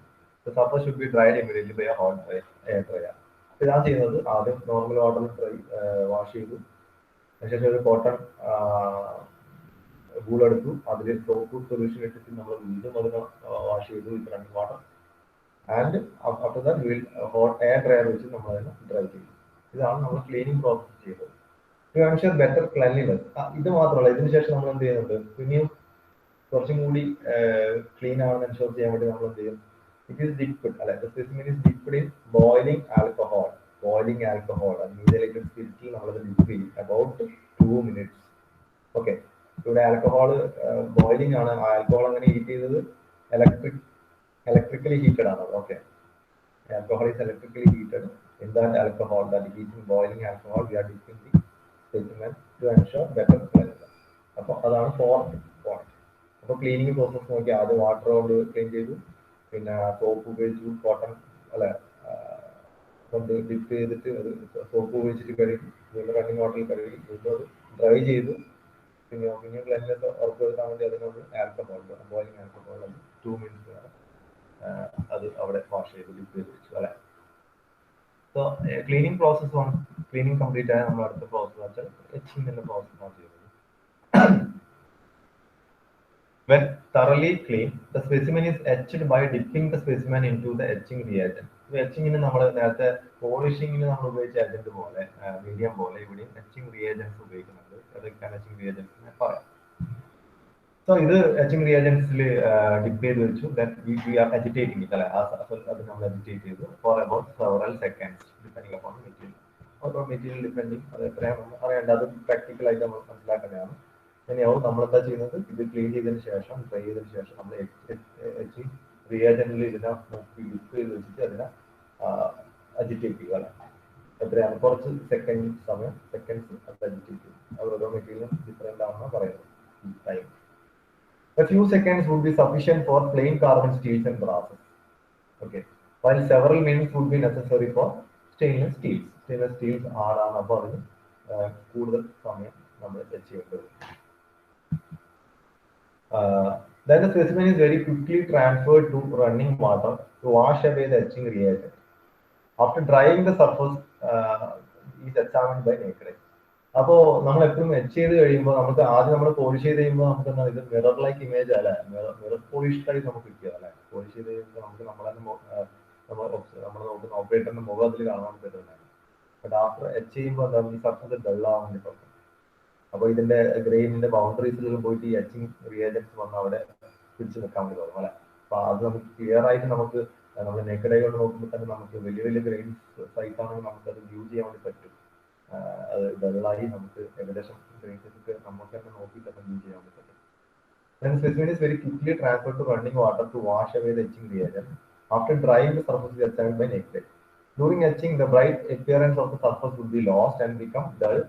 The surface should be dried immediately by a hot air dryer. ഇതാണ് ചെയ്യുന്നത്. ആദ്യം normal വാട്ടറിൽ wash ചെയ്തു, അതിനുശേഷം ഒരു cotton wool എടുത്തു, അതിൽ soap solution ഇട്ടിട്ട് നമ്മൾ വീണ്ടും അതിനെ വാഷ് ചെയ്തു with running water. And after that will hot air dryer വെച്ച് നമ്മൾ അതിനെ ഡ്രൈ ചെയ്തു. ഇതാണ് നമ്മൾ ക്ലീനിങ് പ്രോസസ് ചെയ്തത്. To ensure better cleanliness. ഇത് മാത്രമല്ല, ഇതിന് ശേഷം നമ്മൾ എന്ത് ചെയ്യുന്നുണ്ട്, പിന്നെയും കുറച്ചും കൂടി ക്ലീൻ ആണെന്ന് എൻഷുർ ചെയ്യാൻ വേണ്ടി നമ്മൾ എന്ത് ചെയ്യും, ഇറ്റ് ഈസ് ഡിപ്ഡ് അല്ലെ, the specimen is dipped in boiling alcohol. Boiling alcohol methylated സ്പിരിറ്റിൽ നമ്മളത് ഡിപ്പ് ചെയ്യും അബൌട്ട് 2 minutes. ഓക്കെ, ഇവിടെ ആൽക്കഹോൾ ബോയിലിംഗ് ആണ്. ആൽക്കഹോൾ അങ്ങനെ ഹീറ്റ് ചെയ്തത് electrically heated ആണ്. Okay, alcohol is electrically heated. In that alcohol, that heating boiling alcohol, we are dipping the specimen to ensure better cleanliness. അപ്പോൾ അതാണ് fourth point. അപ്പോൾ cleaning process നോക്കി ആദ്യം water കൊണ്ട് ക്ലീൻ ചെയ്തു, പിന്നെ സോപ്പ് ഉപയോഗിച്ചു, കോട്ടൺ അല്ലെ കൊണ്ട് ഡിപ്പ് ചെയ്തിട്ട് അത് സോപ്പ് ഉപയോഗിച്ചിട്ട് കഴുകി, വീണ്ടും റണ്ണിങ് വാട്ടറിൽ കഴുകി, വീണ്ടും അത് ഡ്രൈ ചെയ്തു, പിന്നെ ക്ലീൻനെസ് ഉറപ്പുവരുത്താൻ വേണ്ടി അതിനോട് ആൽക്കഹോൾ ബോയിലിംഗ് ആൽക്കഹോൾ 2 minutes അത് അവിടെ വാഷ് ചെയ്ത് ഡിപ്പ് ചെയ്ത് വെച്ചു അല്ലെ. സോ ക്ലീനിങ് പ്രോസസ് ആണ്. ക്ലീനിങ് കംപ്ലീറ്റ് ആയ നമ്മൾ അടുത്ത പ്രോസസ് വെച്ചാൽ എച്ചിങ്ങിന്റെ പ്രോസസ് ആണ് ചെയ്യുന്നത്. When thoroughly clean, the specimen is etched by dipping the specimen into the etching reagent. എച്ചിങ്ങിന് നമ്മൾ നേരത്തെ പോളിഷിങ്ങിന് നമ്മൾ ഉപയോഗിച്ച ഏജന്റ് പോലെ മീഡിയം പോലെ ഇവിടെയും എച്ചിങ് റിയേജൻസ് ഉപയോഗിക്കുന്നുണ്ട്. അതൊക്കെയാണ് എച്ചിങ് റിയേജൻസ് പറയാം. സോ ഇത് എച്ചിങ് റിയേജൻസിൽ ഡിപ്പ് ചെയ്ത് വെച്ചു. വി ആർ അജിറ്റേറ്റിംഗ് ഇറ്റ് അല്ലെ, അത് നമ്മൾ അജിറ്റേറ്റ് ചെയ്തു for about several seconds depending upon material. ഓരോ മെറ്റീരിയൽ ഡിപ്പെൻഡിങ് അത് എത്രയാണ് അറിയേണ്ടത്, അത് പ്രാക്ടിക്കലായിട്ട് നമ്മൾ മനസ്സിലാക്കേണ്ടതാണ്. അങ്ങനെയാവും നമ്മളെന്താ ചെയ്യുന്നത്, ഇത് ക്ലീൻ ചെയ്തതിന് ശേഷം ഡ്രൈ ചെയ്തതിന് ശേഷം നമ്മൾ എച്ചിങ് റിയേജന്റിൽ ഇതിനെ ഡിപ്പ് ചെയ്ത് വെച്ചിട്ട് അതിനെ അജിറ്റേറ്റ് ചെയ്യുക അല്ലെ. എത്രയാണ് കുറച്ച് സെക്കൻഡ്സ് അത് അജിറ്റേറ്റ് ചെയ്യും. അത് ഓരോ മെറ്റീരിയലും ഡിഫറെന്റ് ആണെന്ന് പറയുന്നത് time. A few seconds would be sufficient for plain carbon steels and brasses. Okay, while several minutes would be necessary for stainless steels. Stainless steels ആറാണ്, അപ്പോൾ അതിന് കൂടുതൽ സമയം നമ്മൾ ചെയ്യേണ്ടത്. Then the specimen is very quickly transferred to running water to wash away the etching reagent. After drying, the surface is examined by naked eye. അപ്പോൾ നമ്മൾ എപ്പോഴും എച്ച് ചെയ്ത് കഴിയുമ്പോൾ നമുക്ക് ആദ്യം നമ്മൾ പോളിഷ് ചെയ്ത് കഴിയുമ്പോൾ നമുക്ക് എന്താ ഇത് മിറർ ലൈക്ക് ഇമേജ് അല്ലെ, മിറർ പോളിഷ്ഡായി നമുക്ക് കിട്ടിയത് അല്ലെ. പോളിഷ് ചെയ്ത് കഴിയുമ്പോൾ നമുക്ക് നമ്മൾ നോക്കുന്ന ഓപ്പറേറ്ററിന്റെ മുഖം അതിൽ കാണാൻ പറ്റുന്നതാണ്. ബട്ട് ആഫ്റ്റർ എച്ച് ചെയ്യുമ്പോൾ എന്താ ഈ സർഫസ് ഡള്ളാവാൻ വേണ്ടി പറ്റും. അപ്പോൾ ഇതിന്റെ ഗ്രെയിനിന്റെ ബൗണ്ടറീസിലും പോയിട്ട് ഈ എച്ചിങ് റിയേജൻസ് വന്ന് അവിടെ പിടിച്ചു നിൽക്കാൻ വേണ്ടി തോന്നും അല്ലെ. അപ്പൊ അത് നമുക്ക് ക്ലിയർ ആയിട്ട് നമുക്ക് നമ്മൾ നേക്കഡ് ഐ കൊണ്ട് നോക്കുമ്പോൾ തന്നെ നമുക്ക് വലിയ വലിയ ഗ്രെയിൻസ് സൈസ് ആണെങ്കിൽ നമുക്ക് അത് വ്യൂ ചെയ്യാൻ വേണ്ടി പറ്റും. അത് ഡള്ളായി നമുക്ക് ഏകദേശം ഗ്രെയിൻസൊക്കെ നമുക്ക് തന്നെ നോക്കി തന്നെ വ്യൂ ചെയ്യാൻ വേണ്ടി പറ്റും. Then specimen is very quickly transferred to running water to wash away the etching reagent. After drying, the surface is examined by naked eye. During etching, the bright appearance of the surface would be lost and become dull.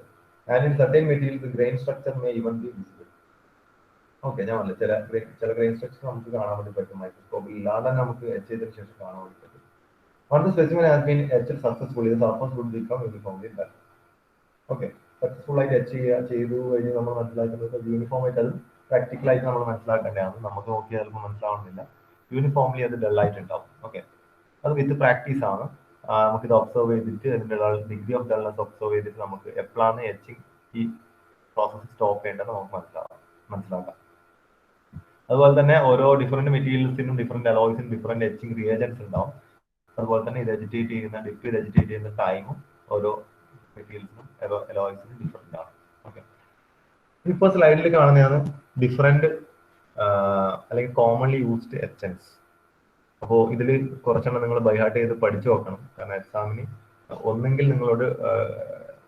And in certain materials, the grain structure may even be visible. Okay, ഞാൻ പറഞ്ഞില്ല ചില grain structure നമുക്ക് കാണാൻ വേണ്ടി പറ്റും മൈക്രോസ്കോപ്പിൽ ഇല്ലാതെ തന്നെ നമുക്ക് എച്ച് ചെയ്തതിനു ശേഷം കാണാൻ വേണ്ടി പറ്റും. Once the specimen has been etched successfully, the surface would become uniformly dull. Okay, successful ആയിട്ട് എച്ച് ചെയ്തു കഴിഞ്ഞ് നമ്മൾ മനസ്സിലാക്കുന്നത് യൂണിഫോം ആയിട്ട് അത് പ്രാക്ടിക്കലായിട്ട് നമ്മൾ മനസ്സിലാക്കേണ്ടതാണ്. നമുക്ക് നോക്കിയാൽ ചിലപ്പോൾ മനസ്സിലാവുന്നില്ല, യൂണിഫോംലി അത് ഡള്ളായിട്ടുണ്ടാവും. ഓക്കെ, അത് വിത്ത് പ്രാക്ടീസ് ആണ്. നമുക്കിത് ഒബ്സർവ് ചെയ്തിട്ട് അതിൻ്റെ ഡിഗ്രി ഓഫ് ഡൾനെസ് ഒബ്സർവ് ചെയ്തിട്ട് നമുക്ക് എപ്പോഴാണ് എച്ചിങ് ഈ പ്രോസസ് സ്റ്റോപ്പ് ചെയ്യേണ്ടത് നമുക്ക് മനസ്സിലാക്കാം. അതുപോലെ തന്നെ ഓരോ ഡിഫറെന്റ് മെറ്റീരിയൽസിനും ഡിഫറെന്റ് അലോയ്സിനും ഡിഫറെന്റ് എച്ചിങ് റിയേജൻസ് ഉണ്ടാവും. അതുപോലെ തന്നെ ഇത് എജിറ്റേറ്റ് ചെയ്യുന്ന ഡിപ്പ് ചെയ്ത് എജിറ്റേറ്റ് ചെയ്യുന്ന ടൈമും ഓരോ മെറ്റീരിയൽസിനും അലോയ്സിനും ഡിഫറെന്റ് ആണ്. ഓക്കെ, ഇപ്പോൾ സ്ലൈഡിൽ കാണുന്നതാണ് ഡിഫറെന്റ് അല്ലെങ്കിൽ കോമൺലി യൂസ്ഡ് എച്ചൻസ്. അപ്പോൾ ഇതിൽ കുറച്ചെണ്ണം നിങ്ങൾ ബൈഹാർട്ട് ചെയ്ത് പഠിച്ചു നോക്കണം. കാരണം എക്സാമിന് ഒന്നെങ്കിൽ നിങ്ങളോട്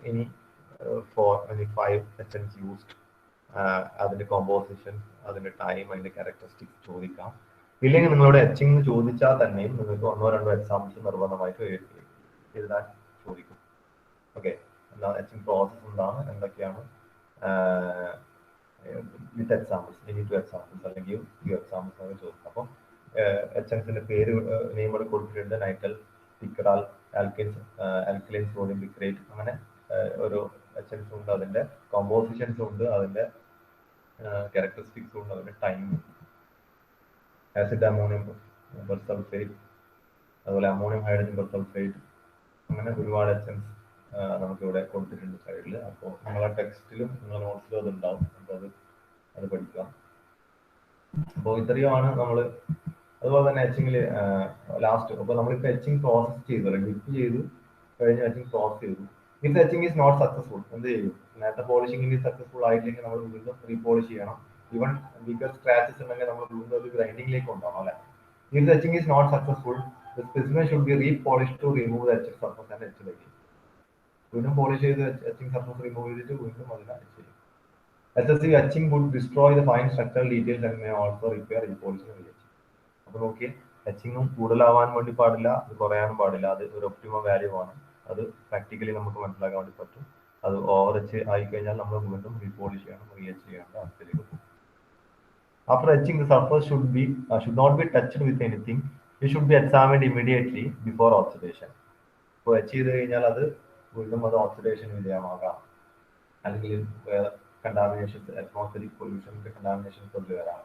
ഇനി ഫൈവ് എസെൻസ് യൂസ്ഡ്, അതിന്റെ കോമ്പോസിഷൻ, അതിന്റെ ടൈം, അതിന്റെ ക്യാരക്ടറിസ്റ്റിക്സ് ചോദിക്കാം. ഇല്ലെങ്കിൽ നിങ്ങളോട് എച്ചിങ് ചോദിച്ചാൽ തന്നെയും നിങ്ങൾക്ക് 1-2 എക്സാമ്പിൾസ് നിർബന്ധമായിട്ട് എഴുതാൻ ചോദിക്കും. ഓക്കെ, എച്ചിങ് പ്രോസസ് എന്താണ്, എന്തൊക്കെയാണ്, with examples, any two examples അല്ലെങ്കിൽ ഫ്യൂ എക്സാമ്പിൾസ് ആണ് ചോദിക്കും. അപ്പം എച്ചൻസിന്റെ പേര് നെയിമോട് കൊടുത്തിട്ടുണ്ട്, നൈട്രൽ, പിക്രാൽ, ആൽക്കലൈൻ സോഡിയം പിക്രേറ്റ്, അങ്ങനെ ഓരോ എച്ചൻസും ഉണ്ട്, അതിന്റെ കോമ്പോസിഷൻസും ഉണ്ട്, അതിന്റെ ക്യാരക്ടറിസ്റ്റിക്സും ഉണ്ട്, അതിന്റെ ടൈം, ആസിഡ് അമോണിയം പെർസൾഫേറ്റ്, അതുപോലെ അമോണിയം ഹൈഡ്രജൻ പെർസൾഫേറ്റ്, അങ്ങനെ ഒരുപാട് എച്ചൻസ് നമുക്കിവിടെ കൊടുത്തിട്ടുണ്ട് സൈഡിൽ. അപ്പോൾ നിങ്ങളെ ടെക്സ്റ്റിലും നിങ്ങളുടെ നോട്ട്സിലും അത് ഉണ്ടാവും, അപ്പോൾ അത് പഠിക്കാം. അപ്പോൾ ഇത്രയുമാണ് നമ്മൾ. അതുപോലെ തന്നെ എച്ചിങ്ങിൽ ലാസ്റ്റ്, അപ്പോൾ നമ്മളിപ്പോൾ എച്ചിങ് പ്രോസസ് ചെയ്തു, അല്ലെങ്കിൽ ഡിപ്പ് ചെയ്തു കഴിഞ്ഞ് എച്ചിങ് പ്രോസസ് ചെയ്തു. If etching is not successful, എന്ത് ചെയ്യും? നേരത്തെ പോളിഷിംഗ് സക്സസ്ഫുൾ ആയില്ലെങ്കിൽ നമ്മൾ വീണ്ടും റീപോളിഷ് ചെയ്യണം. ഈവൻ ബിഗർ സ്ക്രാച്ചസ് ഉണ്ടെങ്കിൽ നമ്മൾ വീണ്ടും ഒരു ഗ്രൈൻഡിങ്ങിലേക്ക് ഉണ്ടാവും അല്ലെ. If etching is not successful, the specimen should be repolished to remove the etching surface and etch layer. വീണ്ടും പോളിഷ് ചെയ്ത് എച്ചിങ് സർഫസ് റിമൂവ് ചെയ്തിട്ട് വീണ്ടും അതിനെ എച്ച് ചെയ്യും. Excessive etching would destroy the fine structural details and may also require repolishing and re-etching. അപ്പോൾ നോക്കി, എച്ചിങ്ങും കൂടുതലാവാൻ വേണ്ടി പാടില്ല, അത് കുറയാനും പാടില്ല, അത് ഒരു ഒപ്റ്റിമം വാല്യൂ ആണ്. അത് പ്രാക്ടിക്കലി നമുക്ക് മനസ്സിലാക്കാൻ വേണ്ടി പറ്റും. അത് ഓവർ എച്ച് ആയി കഴിഞ്ഞാൽ നമ്മൾ വീണ്ടും റീപോളിഷ് ചെയ്യണം, റീഎച്ച് ചെയ്യേണ്ട അവസ്ഥയിലേക്ക് പോകും. After etching, the surface should not be touched with anything. It should be examined immediately before oxidation. ഇപ്പോൾ എച്ച് ചെയ്ത് കഴിഞ്ഞാൽ അത് വീണ്ടും അത് ഓക്സിഡേഷന് വിധേയമാകാം, അല്ലെങ്കിൽ കണ്ടാമിനേഷൻസ്, അറ്റ്മോസ്ഫിയറിക് പൊല്യൂഷൻ്റെ കണ്ടാമിനേഷൻസ് ഒക്കെ വരാം.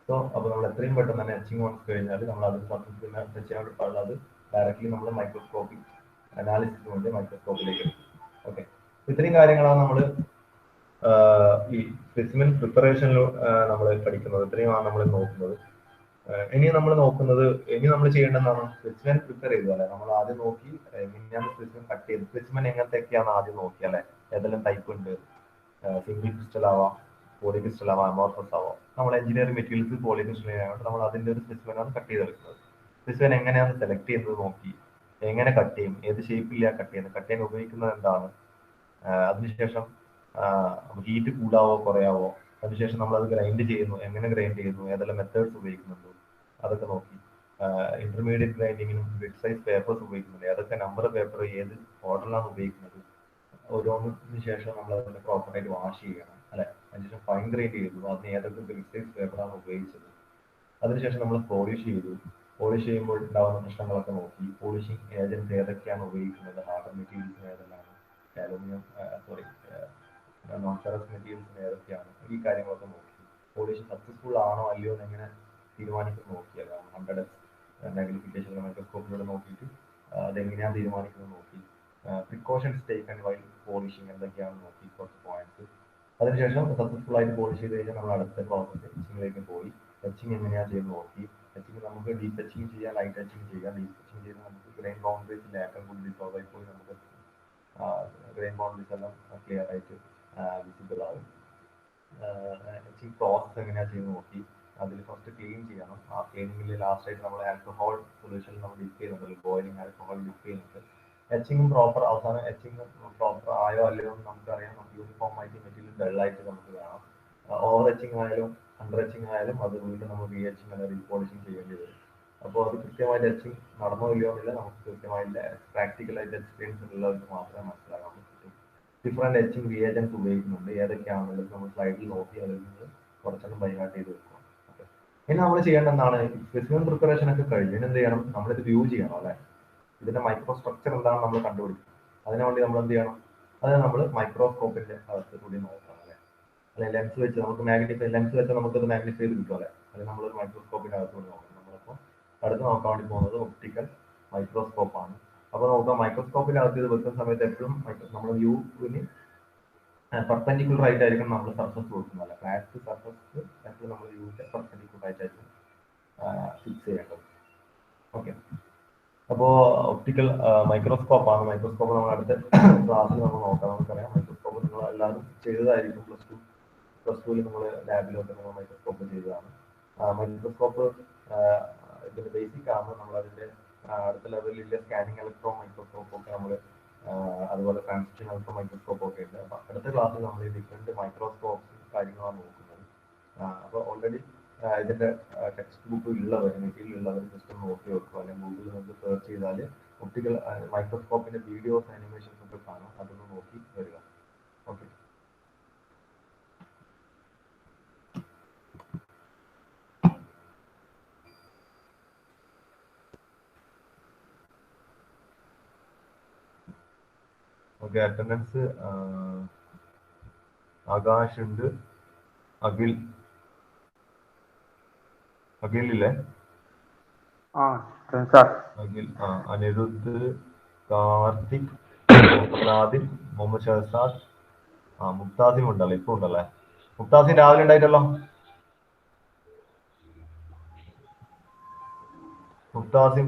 സോ അപ്പോൾ നമ്മൾ എത്രയും പെട്ടെന്ന് തന്നെ എച്ചിങ് വന്നു കഴിഞ്ഞാൽ നമ്മൾ അത് സർഫസ് പിന്നെ ടച്ച് ചെയ്യാൻ വേണ്ടി പാടില്ല, അത് ഡയറക്റ്റ്ലി നമ്മൾ മൈക്രോസ്കോപ്പിക് അനാലിസിസിന് വേണ്ടി മൈക്രോസ്കോപ്പിലേക്ക് എടുക്കും. ഓക്കെ, ഇത്രയും കാര്യങ്ങളാണ് നമ്മൾ ഈ സ്പെസിമെൻ പ്രിപ്പറേഷനിൽ നമ്മൾ പഠിക്കുന്നത്. ഇത്രയുമാണ് നമ്മൾ നോക്കുന്നത്. ഇനി നമ്മൾ ചെയ്യേണ്ടതാണ് സ്പെസിമെൻ പ്രിപ്പയർ ചെയ്തു അല്ലെ. നമ്മൾ ആദ്യം നോക്കി എങ്ങനെയാണ് സ്പെസിമെൻ കട്ട് ചെയ്ത്, സ്പെസിമെൻ എങ്ങനത്തെയൊക്കെയാണ് ആദ്യം നോക്കി അല്ലെ, ഏതെല്ലാം ടൈപ്പ് ഉണ്ട്, സിംഗിൾ ക്രിസ്റ്റൽ ആവാം, പോളി ക്രിസ്റ്റൽ ആവാം, അമോർഫസ് ആവാം. നമ്മൾ എഞ്ചിനീയറിംഗ് മെറ്റീരിയൽസ് പോളി ക്രിസ്റ്റൽ ആയതുകൊണ്ട് നമ്മൾ അതിന്റെ ഒരു സ്പെസിമെനാണ് കട്ട് ചെയ്തെടുക്കുന്നത്. സ്പെസിമെൻ എങ്ങനെയാണ് സെലക്ട് ചെയ്യുന്നത് നോക്കി, എങ്ങനെ കട്ട് ചെയ്യും, ഏത് ഷേപ്പിലാണ് കട്ട് ചെയ്യുന്നത്, കട്ട് ചെയ്യാൻ ഉപയോഗിക്കുന്നത് എന്താണ്, അതിനുശേഷം ഹീറ്റ് കൂടാവോ കുറയാവോ, അതിനുശേഷം നമ്മൾ അത് ഗ്രൈൻഡ് ചെയ്യുന്നു, എങ്ങനെ ഗ്രൈൻഡ് ചെയ്യുന്നു, ഏതെല്ലാം മെത്തേഡ്സ് ഉപയോഗിക്കുന്നുണ്ട്, അതൊക്കെ നോക്കി. ഇന്റർമീഡിയറ്റ് ഗ്രൈൻഡിങ്ങിനും ബിഗ് സൈസ് പേപ്പേഴ്സ് ഉപയോഗിക്കുന്നുണ്ട്, ഏതൊക്കെ നമ്പർ പേപ്പർ ഏത് ഓർഡറിലാണ് ഉപയോഗിക്കുന്നത്. ഓരോന്നിന് ശേഷം നമ്മൾ അതിനെ പ്രോപ്പറായിട്ട് വാഷ് ചെയ്യണം അല്ലെ. അതിനുശേഷം ഫൈൻ ഗ്രൈൻഡ് ചെയ്തു, അതിന് ഏതൊക്കെ ബിഗ് സൈസ് പേപ്പറാണ് ഉപയോഗിച്ചത്. അതിനുശേഷം നമ്മൾ പോളിഷ് ചെയ്തു, പോളിഷ് ചെയ്യുമ്പോൾ ഉണ്ടാകുന്ന പ്രശ്നങ്ങളൊക്കെ നോക്കി, പോളിഷിംഗ് ഏജൻസ് ഏതൊക്കെയാണ് ഉപയോഗിക്കുന്നത്, ഹാർഡർ മെറ്റീരിയൽസിന് ഏതെല്ലാം, അലൂമിനിയം നോൺ ഫെറസ് മെറ്റീരിയൽസിന് ഏതൊക്കെയാണ്, ഈ കാര്യങ്ങളൊക്കെ നോക്കി. പോളിഷ് സക്സസ്ഫുൾ ആണോ അല്ലയോ എന്ന് എങ്ങനെ തീരുമാനിക്കുന്നത് നോക്കിയത്, 100 മാഗ്നിഫിക്കേഷൻ മൈക്രോസ്കോപ്പിലൂടെ നോക്കിയിട്ട് അതെങ്ങനെയാണ് തീരുമാനിക്കുന്നത് നോക്കി. പ്രിക്കോഷൻസ് ടേക്കൺ വൈൽ പോളിഷിംഗ് എന്തൊക്കെയാണ് നോക്കി, കുറച്ച് പോയിന്റ്സ്. അതിനുശേഷം സക്സസ്ഫുൾ ആയിട്ട് പോളിഷ് ചെയ്ത് കഴിഞ്ഞാൽ നമ്മൾ അടുത്ത പ്രോസസ് എച്ചിങ്ങിലേക്ക് പോയി. എച്ചിങ് എങ്ങനെയാണ് ചെയ്ത് നോക്കി. എച്ചിങ് നമുക്ക് ഡീപ്പ് എച്ചിങ് ചെയ്യാം, ലൈറ്റ് എച്ചിങ് ചെയ്യാം. ഡീപ്പ് എച്ചിങ് ചെയ്ത് നമുക്ക് ഗ്രെയിൻ ബൗണ്ടറീസിൽ ഏറ്റവും കൂടുതൽ ഡിസോൾവ് ആയി പോയി നമുക്ക് ഗ്രെയിൻ ബൗണ്ടറീസ് എല്ലാം ക്ലിയർ ആയിട്ട് വിസിബിൾ ആവും. എച്ചിങ് പ്രോസസ് എങ്ങനെയാണ് ചെയ്ത് നോക്കി. അതിൽ ഫസ്റ്റ് ക്ലീൻ ചെയ്യണം. ആ ക്ലീനിങ്ങിൽ ലാസ്റ്റ് ആയിട്ട് നമ്മൾ ആൽക്കഹോൾ സൊല്യൂഷനിൽ നമ്മൾ ഡിപ്പ് ചെയ്യുന്നുണ്ടല്ലോ, ബോയിലിംഗ് ആൽക്കഹോൾ ഡിപ്പ് ചെയ്യുന്നുണ്ട്. എച്ചിങ്ങും പ്രോപ്പർ, അവസാനം എച്ചിങ് പ്രോപ്പർ ആയോ അല്ലയോ എന്ന് നമുക്കറിയാം. നമുക്ക് യൂണിഫോം ആയിട്ട് മെറ്റീരിയൽ ഡള്ളായിട്ട് നമുക്ക് വേണം. ഓവർ എച്ചിങ് ആയാലും അണ്ടർ എച്ചിങ് ആയാലും അത് വീണ്ടും നമ്മൾ റീ എച്ചിങ് അല്ലെങ്കിൽ റീപോളിഷിങ് ചെയ്യേണ്ടി വരും. അപ്പോൾ അത് കൃത്യമായിട്ട് എച്ചിങ് നടന്നോ ഇല്ലയോ എന്നില്ല, നമുക്ക് കൃത്യമായിട്ട് പ്രാക്ടിക്കലായിട്ട് എക്സ്പീരിയൻസ് ഉള്ളവർക്ക് മാത്രമേ മനസ്സിലാക്കാൻ പറ്റും. ഡിഫറെന്റ് എച്ചിങ് റിയേജൻസ് ഉപയോഗിക്കുന്നുണ്ട്, ഏതൊക്കെയാണെന്നുള്ളത് നമ്മൾ സ്ലൈഡിൽ നോക്കി അതിൽ നിന്ന് കുറച്ചൊന്നും ബൈഹാർട്ട് ചെയ്ത് വെക്കണം. ഓക്കെ, ഇനി നമ്മൾ ചെയ്യേണ്ട എന്താണ്, സ്പെസിമെൻ പ്രിപ്പറേഷൻ ഒക്കെ കഴിഞ്ഞ് എന്ത് ചെയ്യണം, നമ്മളിത് വ്യൂ ചെയ്യണം അല്ലെ. ഇതിന്റെ മൈക്രോ സ്ട്രക്ചർ എന്താണെന്ന് നമ്മൾ കണ്ടുപിടിക്കും. അതിനുവേണ്ടി നമ്മൾ എന്ത് ചെയ്യണം, അത് നമ്മൾ മൈക്രോസ്കോപ്പിന്റെ അകത്ത് കൂടി നോക്കണം അല്ലെ. അല്ലെങ്കിൽ ലെൻസ് വെച്ച് നമുക്ക് ലെൻസ് വെച്ച് നമുക്കത് മാഗ്നിഫൈ ചെയ്ത് കിട്ടും അല്ലെ. അത് നമ്മൾ മൈക്രോസ്കോപ്പിന്റെ അകത്ത് കൂടി നോക്കണം. നമ്മളിപ്പോൾ അടുത്ത് നോക്കാൻ വേണ്ടി പോകുന്നത് ഒപ്റ്റിക്കൽ മൈക്രോസ്കോപ്പ് ആണ്. അപ്പോൾ നോക്കാം, മൈക്രോസ്കോപ്പിന്റെ അകത്ത് ഇത് വെക്കുന്ന സമയത്ത് എപ്പോഴും നമ്മൾ വ്യൂവിന് പെർപെൻഡിക്കുലർ ആയിട്ടായിരിക്കും നമ്മൾ സർഫസ് കൊടുക്കുന്നത് അല്ലെ. ഫ്ലാറ്റ് സർഫസ് എപ്പോഴും നമ്മൾ വ്യൂവിന്റെ പെർപെൻഡിക്കുലർ ആയിട്ടായിരിക്കും ഫിക്സ് ചെയ്യേണ്ടത്. ഓക്കെ, അപ്പോൾ ഒപ്റ്റിക്കൽ മൈക്രോസ്കോപ്പ് ആണ്. മൈക്രോസ്കോപ്പ് നമ്മൾ അടുത്ത ക്ലാസ്സിൽ നമ്മൾ നോക്കാം. നമുക്കറിയാം മൈക്രോസ്കോപ്പ് നിങ്ങൾ എല്ലാവരും ചെയ്തതായിരിക്കും. പ്ലസ് ടുവിൽ നമ്മൾ ലാബിലൊക്കെ നമ്മൾ മൈക്രോസ്കോപ്പ് ചെയ്തതാണ്. മൈക്രോസ്കോപ്പ് ഇതിന്റെ ബേസിക് ആണ്. നമ്മൾ അതിന്റെ അടുത്ത ലെവലിലെ സ്കാനിങ് ഇലക്ട്രോൺ മൈക്രോസ്കോപ്പ് ഒക്കെ നമ്മൾ അതുപോലെ ട്രാൻസിഷൻ അൾട്രാ മൈക്രോസ്കോപ്പ് ഒക്കെ ഉണ്ട്. അപ്പൊ അടുത്ത ക്ലാസ്സിൽ നമ്മൾ ഈ ഡിഫറെന്റ് മൈക്രോസ്കോപ്സ് കാര്യങ്ങളാണ് നോക്കുന്നത്. അപ്പോൾ ഓൾറെഡി ഇതിന്റെ ടെക്സ്റ്റ് ബുക്ക് ഉള്ളവർ വീട്ടിലുള്ളവർ ജസ്റ്റ് നോക്കി വെക്കുക, അല്ലെങ്കിൽ ഗൂഗിളിൽ നമുക്ക് സെർച്ച് ചെയ്താൽ ഒപ്റ്റിക്കൽ മൈക്രോസ്കോപ്പിന്റെ വീഡിയോസ് ആനിമേഷൻസ് ഒക്കെ കാണാം, അതൊന്ന് നോക്കി വരിക. ഓക്കെ. ഓക്കെ, അറ്റൻഡൻസ് ആകാശ് ഉണ്ട്, അഖിലില്ലേ? അഖിൽ, അനിരുദ്ധ്, കാർത്തിക്, മുഹമ്മദ് മുഹമ്മദ് ഷഹസാദ്, മുക്താസിം ഉണ്ടല്ലോ, ഇപ്പൊ ഉണ്ടല്ലേ? മുക്താസിം രാവിലെ ഉണ്ടായിട്ടല്ലോ. മുക്താസിം